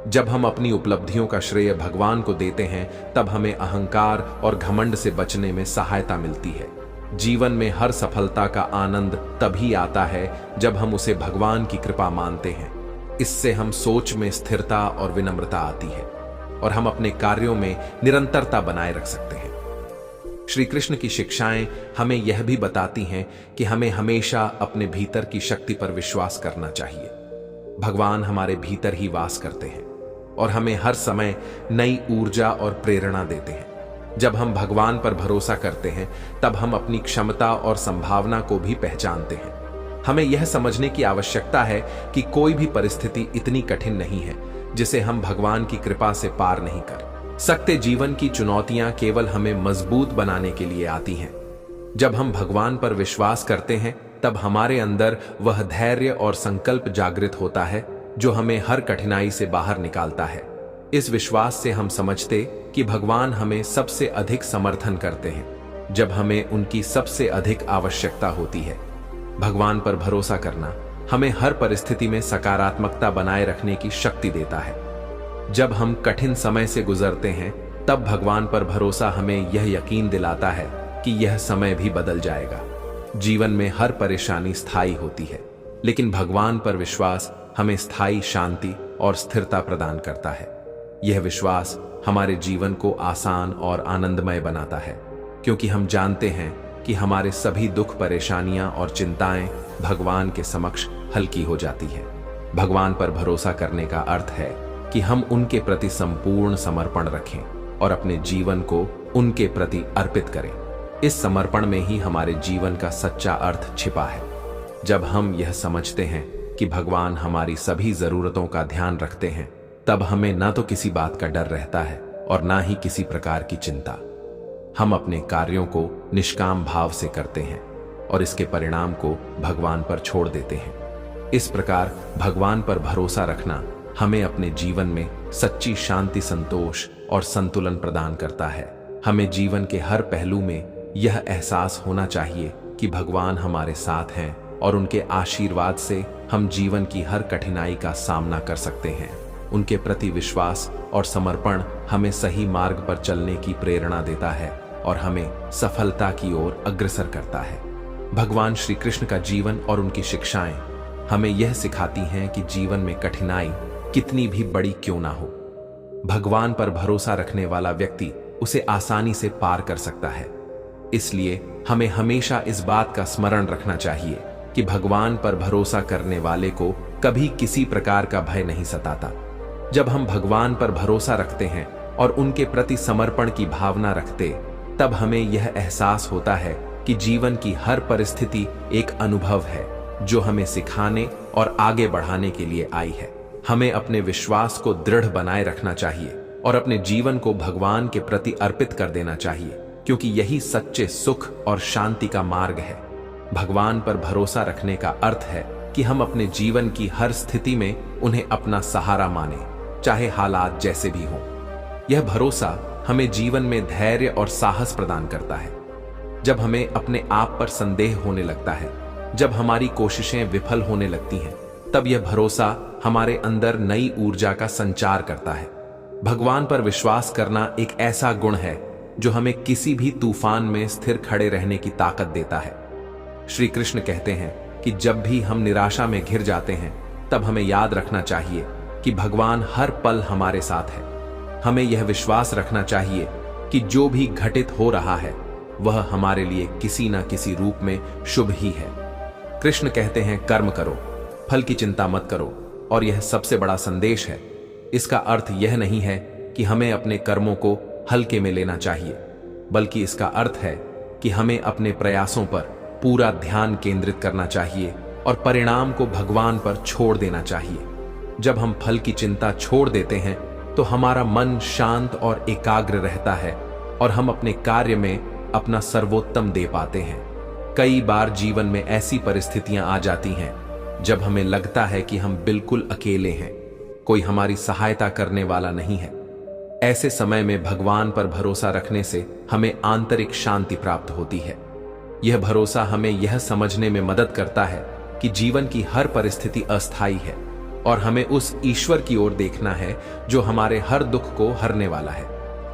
जब हम अपनी उपलब्धियों का श्रेय भगवान को देते हैं, तब हमें अहंकार और घमंड से बचने में सहायता मिलती है। जीवन में हर सफलता का आनंद तभी आता है जब हम उसे भगवान की कृपा मानते हैं। इससे हम सोच में स्थिरता और विनम्रता आती है और हम अपने कार्यों में निरंतरता बनाए रख सकते हैं। श्री कृष्ण की शिक्षाएं हमें यह भी बताती हैं कि हमें हमेशा अपने भीतर की शक्ति पर विश्वास करना चाहिए। भगवान हमारे भीतर ही वास करते हैं और हमें हर समय नई ऊर्जा और प्रेरणा देते हैं। जब हम भगवान पर भरोसा करते हैं, तब हम अपनी क्षमता और संभावना को भी पहचानते हैं। हमें यह समझने की आवश्यकता है कि कोई भी परिस्थिति इतनी कठिन नहीं है जिसे हम भगवान की कृपा से पार नहीं कर सकते। जीवन की चुनौतियां केवल हमें मजबूत बनाने के लिए आती हैं। जब हम भगवान पर विश्वास करते हैं, तब हमारे अंदर वह धैर्य और संकल्प जागृत होता है जो हमें हर कठिनाई से बाहर निकालता है। इस विश्वास से हम समझते कि भगवान हमें सबसे अधिक समर्थन करते हैं जब हमें उनकी सबसे अधिक आवश्यकता होती है। भगवान पर भरोसा करना हमें हर परिस्थिति में सकारात्मकता बनाए रखने की शक्ति देता है। जब हम कठिन समय से गुजरते हैं, तब भगवान पर भरोसा हमें यह यकीन दिलाता है कि यह समय भी बदल जाएगा। जीवन में हर परेशानी स्थायी होती है, लेकिन भगवान पर विश्वास हमें स्थायी शांति और स्थिरता प्रदान करता है। यह विश्वास हमारे जीवन को आसान और आनंदमय बनाता है, क्योंकि हम जानते हैं कि हमारे सभी दुख, परेशानियां और चिंताएं भगवान के समक्ष हल्की हो जाती है। भगवान पर भरोसा करने का अर्थ है कि हम उनके प्रति संपूर्ण समर्पण रखें और अपने जीवन को उनके प्रति अर्पित करें। इस समर्पण में ही हमारे जीवन का सच्चा अर्थ छिपा है। जब हम यह समझते हैं कि भगवान हमारी सभी जरूरतों का ध्यान रखते हैं, तब हमें ना तो किसी बात का डर रहता है और ना ही किसी प्रकार की चिंता। हम अपने कार्यों को निष्काम भाव से करते हैं और इसके परिणाम को भगवान पर छोड़ देते हैं। इस प्रकार भगवान पर भरोसा रखना हमें अपने जीवन में सच्ची शांति, संतोष और संतुलन प्रदान करता है। हमें जीवन के हर पहलू में यह एहसास होना चाहिए कि भगवान हमारे साथ हैं और उनके आशीर्वाद से हम जीवन की हर कठिनाई का सामना कर सकते हैं। उनके प्रति विश्वास और समर्पण हमें सही मार्ग पर चलने की प्रेरणा देता है और हमें सफलता की ओर अग्रसर करता है। भगवान श्री कृष्ण का जीवन और उनकी शिक्षाएं हमें यह सिखाती हैं कि जीवन में कठिनाई कितनी भी बड़ी क्यों ना हो, भगवान पर भरोसा रखने वाला व्यक्ति उसे आसानी से पार कर सकता है। इसलिए हमें हमेशा इस बात का स्मरण रखना चाहिए कि भगवान पर भरोसा करने वाले को कभी किसी प्रकार का भय नहीं सताता। जब हम भगवान पर भरोसा रखते हैं और उनके प्रति समर्पण की भावना रखते, तब हमें यह एहसास होता है कि जीवन की हर परिस्थिति एक अनुभव है जो हमें सिखाने और आगे बढ़ाने के लिए आई है। हमें अपने विश्वास को दृढ़ बनाए रखना चाहिए और अपने जीवन को भगवान के प्रति अर्पित कर देना चाहिए, क्योंकि यही सच्चे सुख और शांति का मार्ग है। भगवान पर भरोसा रखने का अर्थ है कि हम अपने जीवन की हर स्थिति में उन्हें अपना सहारा माने, चाहे हालात जैसे भी हों। यह भरोसा हमें जीवन में धैर्य और साहस प्रदान करता है। जब हमें अपने आप पर संदेह होने लगता है, जब हमारी कोशिशें विफल होने लगती हैं, तब यह भरोसा हमारे अंदर नई ऊर्जा का संचार करता है। भगवान पर विश्वास करना एक ऐसा गुण है जो हमें किसी भी तूफान में स्थिर खड़े रहने की ताकत देता है। श्री कृष्ण कहते हैं कि जब भी हम निराशा में घिर जाते हैं, तब हमें याद रखना चाहिए कि भगवान हर पल हमारे साथ है। हमें यह विश्वास रखना चाहिए कि जो भी घटित हो रहा है वह हमारे लिए किसी न किसी रूप में शुभ ही है। कृष्ण कहते हैं, कर्म करो, फल की चिंता मत करो, और यह सबसे बड़ा संदेश है। इसका अर्थ यह नहीं है कि हमें अपने कर्मों को हल्के में लेना चाहिए, बल्कि इसका अर्थ है कि हमें अपने प्रयासों पर पूरा ध्यान केंद्रित करना चाहिए और परिणाम को भगवान पर छोड़ देना चाहिए। जब हम फल की चिंता छोड़ देते हैं तो हमारा मन शांत और एकाग्र रहता है और हम अपने कार्य में अपना सर्वोत्तम दे पाते हैं। कई बार जीवन में ऐसी परिस्थितियां आ जाती हैं जब हमें लगता है कि हम बिल्कुल अकेले हैं, कोई हमारी सहायता करने वाला नहीं है। ऐसे समय में भगवान पर भरोसा रखने से हमें आंतरिक शांति प्राप्त होती है। यह भरोसा हमें यह समझने में मदद करता है कि जीवन की हर परिस्थिति अस्थायी है और हमें उस ईश्वर की ओर देखना है जो हमारे हर दुख को हरने वाला है।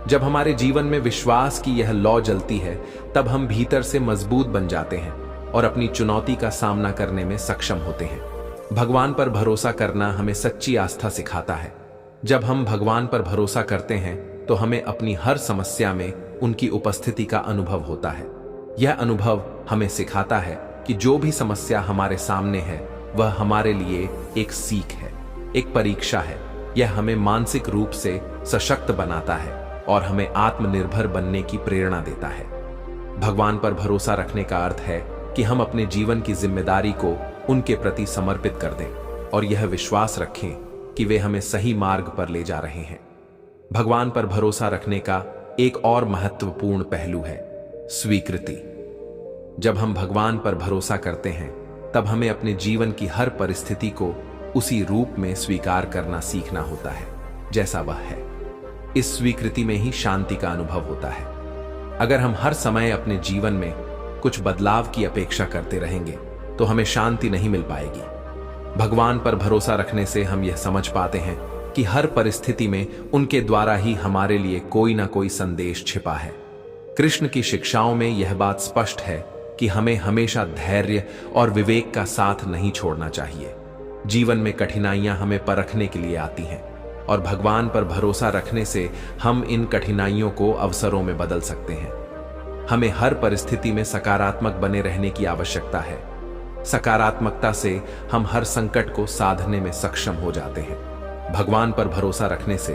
जब हमारे जीवन में विश्वास की यह लौ जलती है, तब हम भीतर से मजबूत बन जाते हैं और अपनी चुनौती का सामना करने में सक्षम होते हैं। भगवान पर भरोसा करना हमें सच्ची आस्था सिखाता है। जब हम भगवान पर भरोसा करते हैं तो हमें अपनी हर समस्या में उनकी उपस्थिति का अनुभव होता है। यह अनुभव हमें सिखाता है कि जो भी समस्या हमारे सामने है वह हमारे लिए एक सीख है, एक परीक्षा है। यह हमें मानसिक रूप से सशक्त बनाता है और हमें आत्मनिर्भर बनने की प्रेरणा देता है। भगवान पर भरोसा रखने का अर्थ है कि हम अपने जीवन की जिम्मेदारी को उनके प्रति समर्पित कर दें और यह विश्वास रखें कि वे हमें सही मार्ग पर ले जा रहे हैं। भगवान पर भरोसा रखने का एक और महत्वपूर्ण पहलू है स्वीकृति। जब हम भगवान पर भरोसा करते हैं तब हमें अपने जीवन की हर परिस्थिति को उसी रूप में स्वीकार करना सीखना होता है जैसा वह है। इस स्वीकृति में ही शांति का अनुभव होता है। अगर हम हर समय अपने जीवन में कुछ बदलाव की अपेक्षा करते रहेंगे तो हमें शांति नहीं मिल पाएगी। भगवान पर भरोसा रखने से हम यह समझ पाते हैं कि हर परिस्थिति में उनके द्वारा ही हमारे लिए कोई ना कोई संदेश छिपा है। कृष्ण की शिक्षाओं में यह बात स्पष्ट है कि हमें हमेशा धैर्य और विवेक का साथ नहीं छोड़ना चाहिए। जीवन में कठिनाइयां हमें परखने के लिए आती हैं और भगवान पर भरोसा रखने से हम इन कठिनाइयों को अवसरों में बदल सकते हैं। हमें हर परिस्थिति में सकारात्मक बने रहने की आवश्यकता है। सकारात्मकता से हम हर संकट को साधने में सक्षम हो जाते हैं। भगवान पर भरोसा रखने से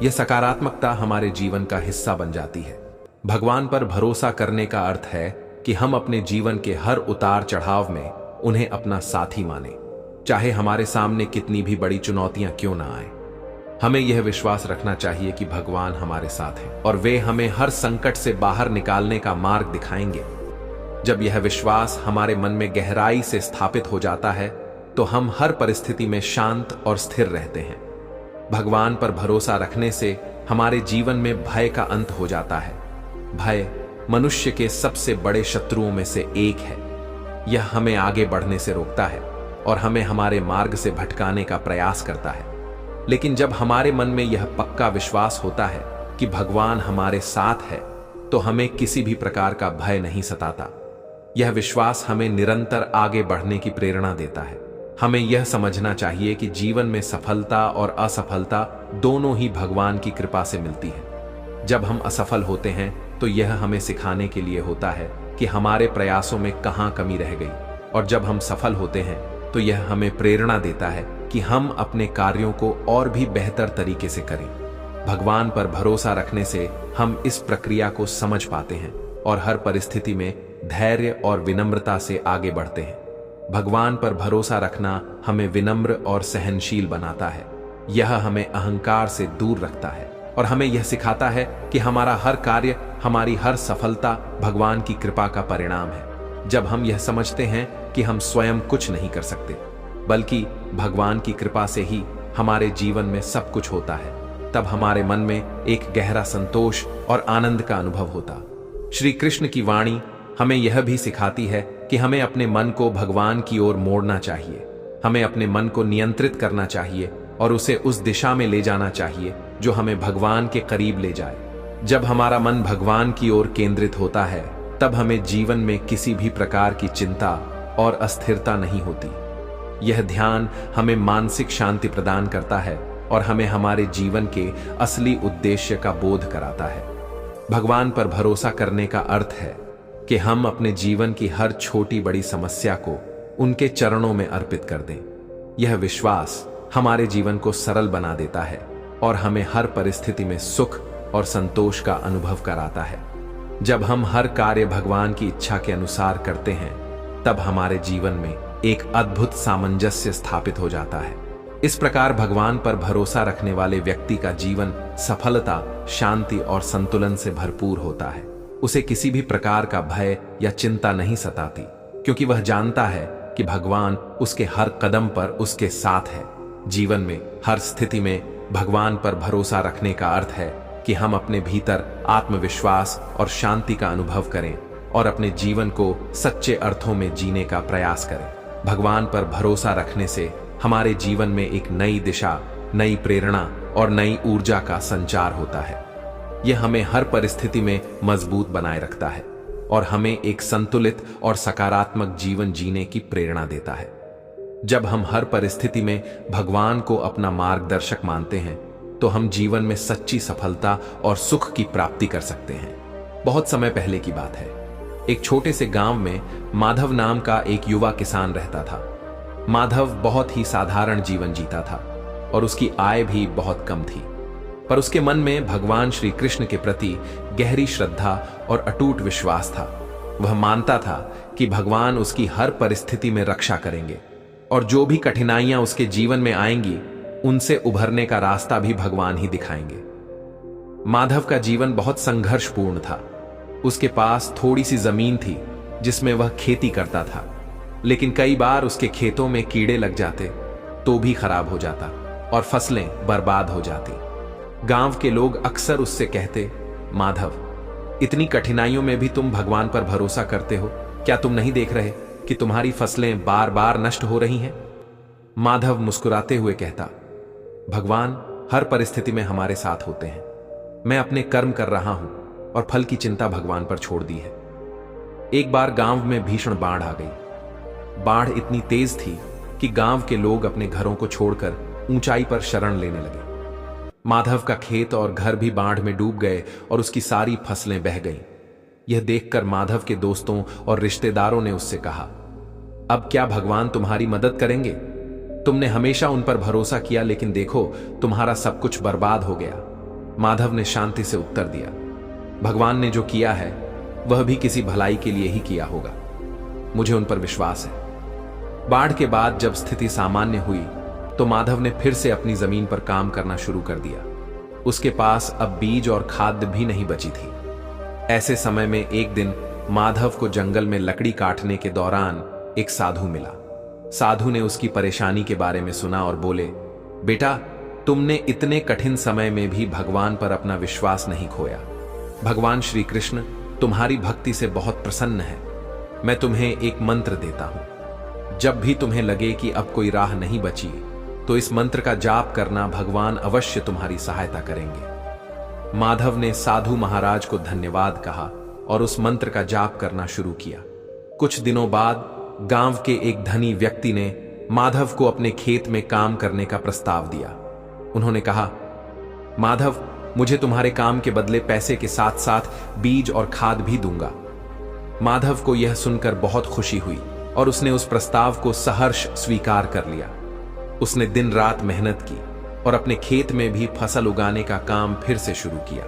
यह सकारात्मकता हमारे जीवन का हिस्सा बन जाती है। भगवान पर भरोसा करने का अर्थ है कि हम अपने जीवन के हर उतार चढ़ाव में उन्हें अपना साथी माने, चाहे हमारे सामने कितनी भी बड़ी चुनौतियां क्यों ना आए। हमें यह विश्वास रखना चाहिए कि भगवान हमारे साथ हैं और वे हमें हर संकट से बाहर निकालने का मार्ग दिखाएंगे। जब यह विश्वास हमारे मन में गहराई से स्थापित हो जाता है तो हम हर परिस्थिति में शांत और स्थिर रहते हैं। भगवान पर भरोसा रखने से हमारे जीवन में भय का अंत हो जाता है। भय मनुष्य के सबसे बड़े शत्रुओं में से एक है। यह हमें आगे बढ़ने से रोकता है और हमें हमारे मार्ग से भटकाने का प्रयास करता है। लेकिन जब हमारे मन में यह पक्का विश्वास होता है कि भगवान हमारे साथ है तो हमें किसी भी प्रकार का भय नहीं सताता। यह विश्वास हमें निरंतर आगे बढ़ने की प्रेरणा देता है। हमें यह समझना चाहिए कि जीवन में सफलता और असफलता दोनों ही भगवान की कृपा से मिलती है। जब हम असफल होते हैं तो यह हमें सिखाने के लिए होता है कि हमारे प्रयासों में कहां कमी रह गई, और जब हम सफल होते हैं तो यह हमें प्रेरणा देता है कि हम अपने कार्यों को और भी बेहतर तरीके से करें। भगवान पर भरोसा रखने से हम इस प्रक्रिया को समझ पाते हैं और हर परिस्थिति में धैर्य और विनम्रता से आगे बढ़ते हैं। भगवान पर भरोसा रखना हमें विनम्र और सहनशील बनाता है। यह हमें अहंकार से दूर रखता है और हमें यह सिखाता है कि हमारा हर कार्य, हमारी हर सफलता भगवान की कृपा का परिणाम है। जब हम यह समझते हैं कि हम स्वयं कुछ नहीं कर सकते, बल्कि भगवान की कृपा से ही हमारे जीवन में सब कुछ होता है, तब हमारे मन में एक गहरा संतोष और आनंद का अनुभव होता। श्री कृष्ण की वाणी हमें यह भी सिखाती है कि हमें अपने मन को भगवान की ओर मोड़ना चाहिए। हमें अपने मन को नियंत्रित करना चाहिए और उसे उस दिशा में ले जाना चाहिए जो हमें भगवान के करीब ले जाए। जब हमारा मन भगवान की ओर केंद्रित होता है तब हमें जीवन में किसी भी प्रकार की चिंता और अस्थिरता नहीं होती। यह ध्यान हमें मानसिक शांति प्रदान करता है और हमें हमारे जीवन के असली उद्देश्य का बोध कराता है। भगवान पर भरोसा करने का अर्थ है कि हम अपने जीवन की हर छोटी बड़ी समस्या को उनके चरणों में अर्पित कर दें। यह विश्वास हमारे जीवन को सरल बना देता है और हमें हर परिस्थिति में सुख और संतोष का अनुभव कराता है। जब हम हर कार्य भगवान की इच्छा के अनुसार करते हैं तब हमारे जीवन में एक अद्भुत सामंजस्य स्थापित हो जाता है। इस प्रकार भगवान पर भरोसा रखने वाले व्यक्ति का जीवन सफलता, शांति और संतुलन से भरपूर होता है। उसे किसी भी प्रकार का भय या चिंता नहीं सताती, क्योंकि वह जानता है कि भगवान उसके हर कदम पर उसके साथ है। जीवन में हर स्थिति में भगवान पर भरोसा रखने का अर्थ है कि हम अपने भीतर आत्मविश्वास और शांति का अनुभव करें और अपने जीवन को सच्चे अर्थों में जीने का प्रयास करें। भगवान पर भरोसा रखने से हमारे जीवन में एक नई दिशा, नई प्रेरणा और नई ऊर्जा का संचार होता है। यह हमें हर परिस्थिति में मजबूत बनाए रखता है और हमें एक संतुलित और सकारात्मक जीवन जीने की प्रेरणा देता है। जब हम हर परिस्थिति में भगवान को अपना मार्गदर्शक मानते हैं तो हम जीवन में सच्ची सफलता और सुख की प्राप्ति कर सकते हैं। बहुत समय पहले की बात है। एक छोटे से गांव में माधव नाम का एक युवा किसान रहता था। माधव बहुत ही साधारण जीवन जीता था और उसकी आय भी बहुत कम थी, पर उसके मन में भगवान श्री कृष्ण के प्रति गहरी श्रद्धा और अटूट विश्वास था। वह मानता था कि भगवान उसकी हर परिस्थिति में रक्षा करेंगे और जो भी कठिनाइयां उसके जीवन में आएंगी उनसे उभरने का रास्ता भी भगवान ही दिखाएंगे। माधव का जीवन बहुत संघर्षपूर्ण था। उसके पास थोड़ी सी जमीन थी जिसमें वह खेती करता था, लेकिन कई बार उसके खेतों में कीड़े लग जाते तो भी खराब हो जाता और फसलें बर्बाद हो जाती। गांव के लोग अक्सर उससे कहते, माधव, इतनी कठिनाइयों में भी तुम भगवान पर भरोसा करते हो, क्या तुम नहीं देख रहे कि तुम्हारी फसलें बार बार नष्ट हो रही हैं? माधव मुस्कुराते हुए कहता, भगवान हर परिस्थिति में हमारे साथ होते हैं। मैं अपने कर्म कर रहा हूं और फल की चिंता भगवान पर छोड़ दी है। एक बार गांव में भीषण बाढ़ आ गई। बाढ़ इतनी तेज थी कि गांव के लोग अपने घरों को छोड़कर ऊंचाई पर शरण लेने लगे। माधव का खेत और घर भी बाढ़ में डूब गए और उसकी सारी फसलें बह गईं। यह देखकर माधव के दोस्तों और रिश्तेदारों ने उससे कहा, अब क्या भगवान तुम्हारी मदद करेंगे? तुमने हमेशा उन पर भरोसा किया, लेकिन देखो तुम्हारा सब कुछ बर्बाद हो गया। माधव ने शांति से उत्तर दिया, भगवान ने जो किया है वह भी किसी भलाई के लिए ही किया होगा। मुझे उन पर विश्वास है। बाढ़ के बाद जब स्थिति सामान्य हुई तो माधव ने फिर से अपनी जमीन पर काम करना शुरू कर दिया। उसके पास अब बीज और खाद्य भी नहीं बची थी। ऐसे समय में एक दिन माधव को जंगल में लकड़ी काटने के दौरान एक साधु मिला। साधु ने उसकी परेशानी के बारे में सुना और बोले, बेटा, तुमने इतने कठिन समय में भी भगवान पर अपना विश्वास नहीं खोया। भगवान श्री कृष्ण तुम्हारी भक्ति से बहुत प्रसन्न है। मैं तुम्हें एक मंत्र देता हूं। जब भी तुम्हें लगे कि अब कोई राह नहीं बची तो इस मंत्र का जाप करना, भगवान अवश्य तुम्हारी सहायता करेंगे। माधव ने साधु महाराज को धन्यवाद कहा और उस मंत्र का जाप करना शुरू किया। कुछ दिनों बाद गांव के एक धनी व्यक्ति ने माधव को अपने खेत में काम करने का प्रस्ताव दिया। उन्होंने कहा, माधव, मुझे तुम्हारे काम के बदले पैसे के साथ साथ बीज और खाद भी दूंगा। माधव को यह सुनकर बहुत खुशी हुई और उसने उस प्रस्ताव को सहर्ष स्वीकार कर लिया। उसने दिन रात मेहनत की और अपने खेत में भी फसल उगाने का काम फिर से शुरू किया।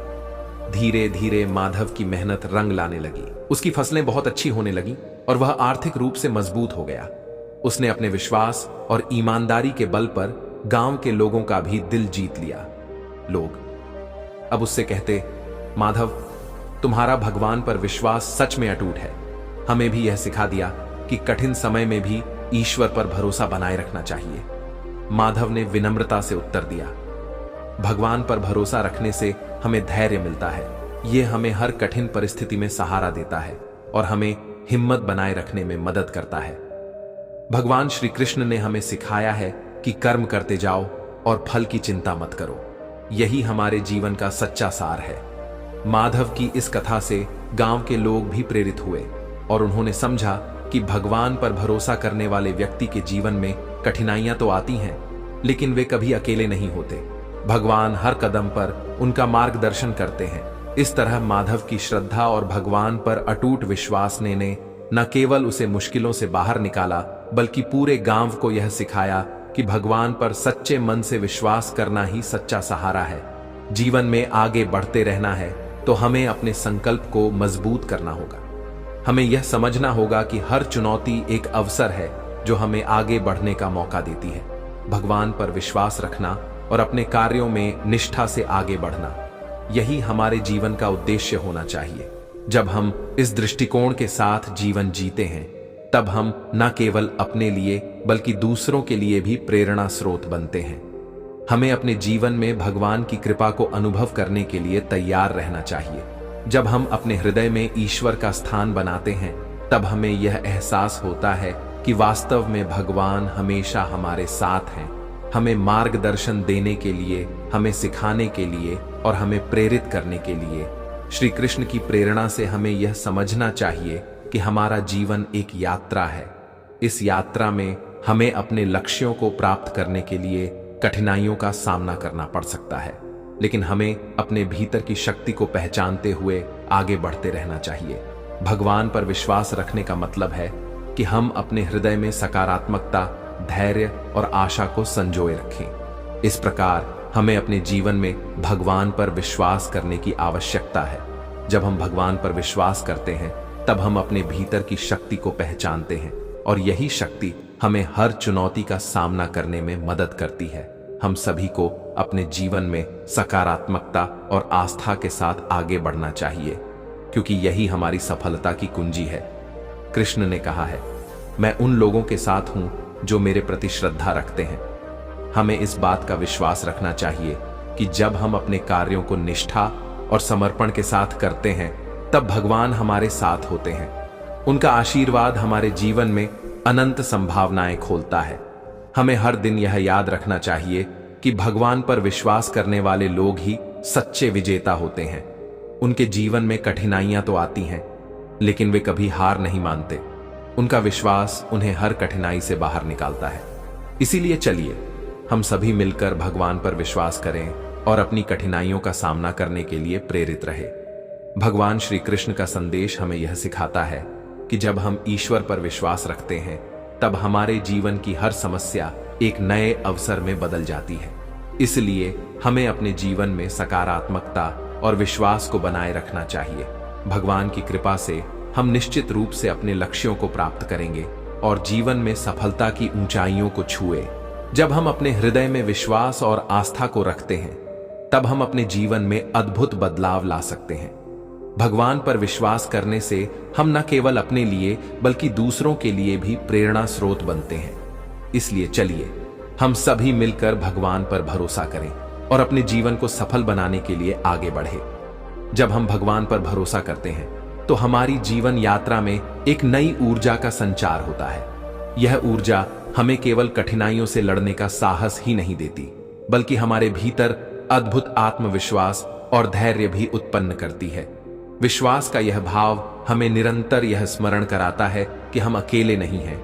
धीरे धीरे माधव की मेहनत रंग लाने लगी। उसकी फसलें बहुत अच्छी होने लगी और वह आर्थिक रूप से मजबूत हो गया। उसने अपने विश्वास और ईमानदारी के बल पर गांव के लोगों का भी दिल जीत लिया। लोग अब उससे कहते, माधव, तुम्हारा भगवान पर विश्वास सच में अटूट है। हमें भी यह सिखा दिया कि कठिन समय में भी ईश्वर पर भरोसा बनाए रखना चाहिए। माधव ने विनम्रता से उत्तर दिया, भगवान पर भरोसा रखने से हमें धैर्य मिलता है। यह हमें हर कठिन परिस्थिति में सहारा देता है और हमें हिम्मत बनाए रखने में मदद करता है। भगवान श्री कृष्ण ने हमें सिखाया है कि कर्म करते जाओ और फल की चिंता मत करो। यही हमारे जीवन का सच्चा सार है। माधव की इस कथा से गांव के लोग भी प्रेरित हुए और उन्होंने समझा कि भगवान पर भरोसा करने वाले व्यक्ति के जीवन में कठिनाइयां तो आती हैं, लेकिन वे कभी अकेले नहीं होते। भगवान हर कदम पर उनका मार्गदर्शन करते हैं। इस तरह माधव की श्रद्धा और भगवान पर अटूट विश्वास ने न केवल उसे मुश्किलों से बाहर निकाला, बल्कि पूरे गांव को यह सिखाया कि भगवान पर सच्चे मन से विश्वास करना ही सच्चा सहारा है। जीवन में आगे बढ़ते रहना है तो हमें अपने संकल्प को मजबूत करना होगा। हमें यह समझना होगा कि हर चुनौती एक अवसर है जो हमें आगे बढ़ने का मौका देती है। भगवान पर विश्वास रखना और अपने कार्यों में निष्ठा से आगे बढ़ना, यही हमारे जीवन का उद्देश्य होना चाहिए। जब हम इस दृष्टिकोण के साथ जीवन जीते हैं, तब हम न केवल अपने लिए बल्कि दूसरों के लिए भी प्रेरणा स्रोत बनते हैं। हमें अपने जीवन में भगवान की कृपा को अनुभव करने के लिए तैयार रहना चाहिए। जब हम अपने हृदय में ईश्वर का स्थान बनाते हैं, तब हमें यह एहसास होता है कि वास्तव में भगवान हमेशा हमारे साथ हैं, हमें मार्गदर्शन देने के लिए, हमें सिखाने के लिए और हमें प्रेरित करने के लिए। श्री कृष्ण की प्रेरणा से हमें यह समझना चाहिए कि हमारा जीवन एक यात्रा है। इस यात्रा में हमें अपने लक्ष्यों को प्राप्त करने के लिए कठिनाइयों का सामना करना पड़ सकता है, लेकिन हमें अपने भीतर की शक्ति को पहचानते हुए आगे बढ़ते रहना चाहिए। भगवान पर विश्वास रखने का मतलब है कि हम अपने हृदय में सकारात्मकता, धैर्य और आशा को संजोए रखें। इस प्रकार हमें अपने जीवन में भगवान पर विश्वास करने की आवश्यकता है। जब हम भगवान पर विश्वास करते हैं, तब हम अपने भीतर की शक्ति को पहचानते हैं और यही शक्ति हमें हर चुनौती का सामना करने में मदद करती है। हम सभी को अपने जीवन में सकारात्मकता और आस्था के साथ आगे बढ़ना चाहिए, क्योंकि यही हमारी सफलता की कुंजी है। कृष्ण ने कहा है, मैं उन लोगों के साथ हूं जो मेरे प्रति श्रद्धा रखते हैं। हमें इस बात का विश्वास रखना चाहिए कि जब हम अपने कार्यों को निष्ठा और समर्पण के साथ करते हैं, तब भगवान हमारे साथ होते हैं। उनका आशीर्वाद हमारे जीवन में अनंत संभावनाएं खोलता है। हमें हर दिन यह याद रखना चाहिए कि भगवान पर विश्वास करने वाले लोग ही सच्चे विजेता होते हैं। उनके जीवन में कठिनाइयां तो आती हैं, लेकिन वे कभी हार नहीं मानते। उनका विश्वास उन्हें हर कठिनाई से बाहर निकालता है। इसीलिए चलिए हम सभी मिलकर भगवान पर विश्वास करें और अपनी कठिनाइयों का सामना करने के लिए प्रेरित रहे। भगवान श्री कृष्ण का संदेश हमें यह सिखाता है कि जब हम ईश्वर पर विश्वास रखते हैं, तब हमारे जीवन की हर समस्या एक नए अवसर में बदल जाती है। इसलिए हमें अपने जीवन में सकारात्मकता और विश्वास को बनाए रखना चाहिए। भगवान की कृपा से हम निश्चित रूप से अपने लक्ष्यों को प्राप्त करेंगे और जीवन में सफलता की ऊंचाइयों को छुए। जब हम अपने हृदय में विश्वास और आस्था को रखते हैं, तब हम अपने जीवन में अद्भुत बदलाव ला सकते हैं। भगवान पर विश्वास करने से हम न केवल अपने लिए बल्कि दूसरों के लिए भी प्रेरणा स्रोत बनते हैं। इसलिए चलिए हम सभी मिलकर भगवान पर भरोसा करें और अपने जीवन को सफल बनाने के लिए आगे बढ़े। जब हम भगवान पर भरोसा करते हैं, तो हमारी जीवन यात्रा में एक नई ऊर्जा का संचार होता है। यह ऊर्जा हमें केवल कठिनाइयों से लड़ने का साहस ही नहीं देती, बल्कि हमारे भीतर अद्भुत आत्मविश्वास और धैर्य भी उत्पन्न करती है। विश्वास का यह भाव हमें निरंतर यह स्मरण कराता है कि हम अकेले नहीं हैं।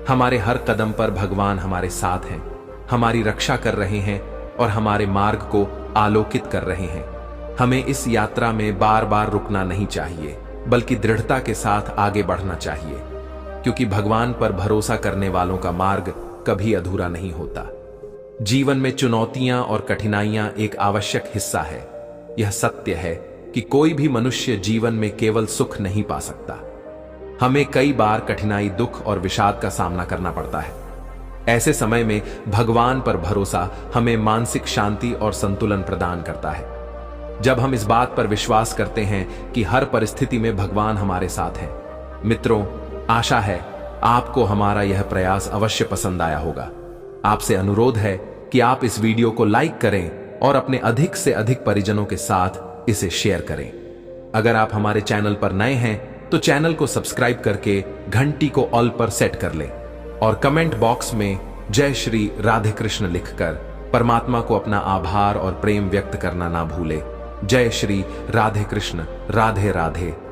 हमारे हर कदम पर भगवान हमारे साथ हैं, हमारी रक्षा कर रहे हैं और हमारे मार्ग को आलोकित कर रहे हैं। हमें इस यात्रा में बार बार रुकना नहीं चाहिए, बल्कि दृढ़ता के साथ आगे बढ़ना चाहिए, क्योंकि भगवान पर भरोसा करने वालों का मार्ग कभी अधूरा नहीं होता। जीवन में चुनौतियां और कठिनाइयां एक आवश्यक हिस्सा है। यह सत्य है कि कोई भी मनुष्य जीवन में केवल सुख नहीं पा सकता। हमें कई बार कठिनाई, दुख और विषाद का सामना करना पड़ता है। ऐसे समय में भगवान पर भरोसा हमें मानसिक शांति और संतुलन प्रदान करता है। जब हम इस बात पर विश्वास करते हैं कि हर परिस्थिति में भगवान हमारे साथ है। मित्रों, आशा है आपको हमारा यह प्रयास अवश्य पसंद आया होगा। आपसे अनुरोध है कि आप इस वीडियो को लाइक करें और अपने अधिक से अधिक परिजनों के साथ इसे शेयर करें। अगर आप हमारे चैनल पर नए हैं तो चैनल को सब्सक्राइब करके घंटी को ऑल पर सेट कर लें और कमेंट बॉक्स में जय श्री राधे कृष्ण लिखकर परमात्मा को अपना आभार और प्रेम व्यक्त करना ना भूलें। जय श्री राधे कृष्ण राधे राधे।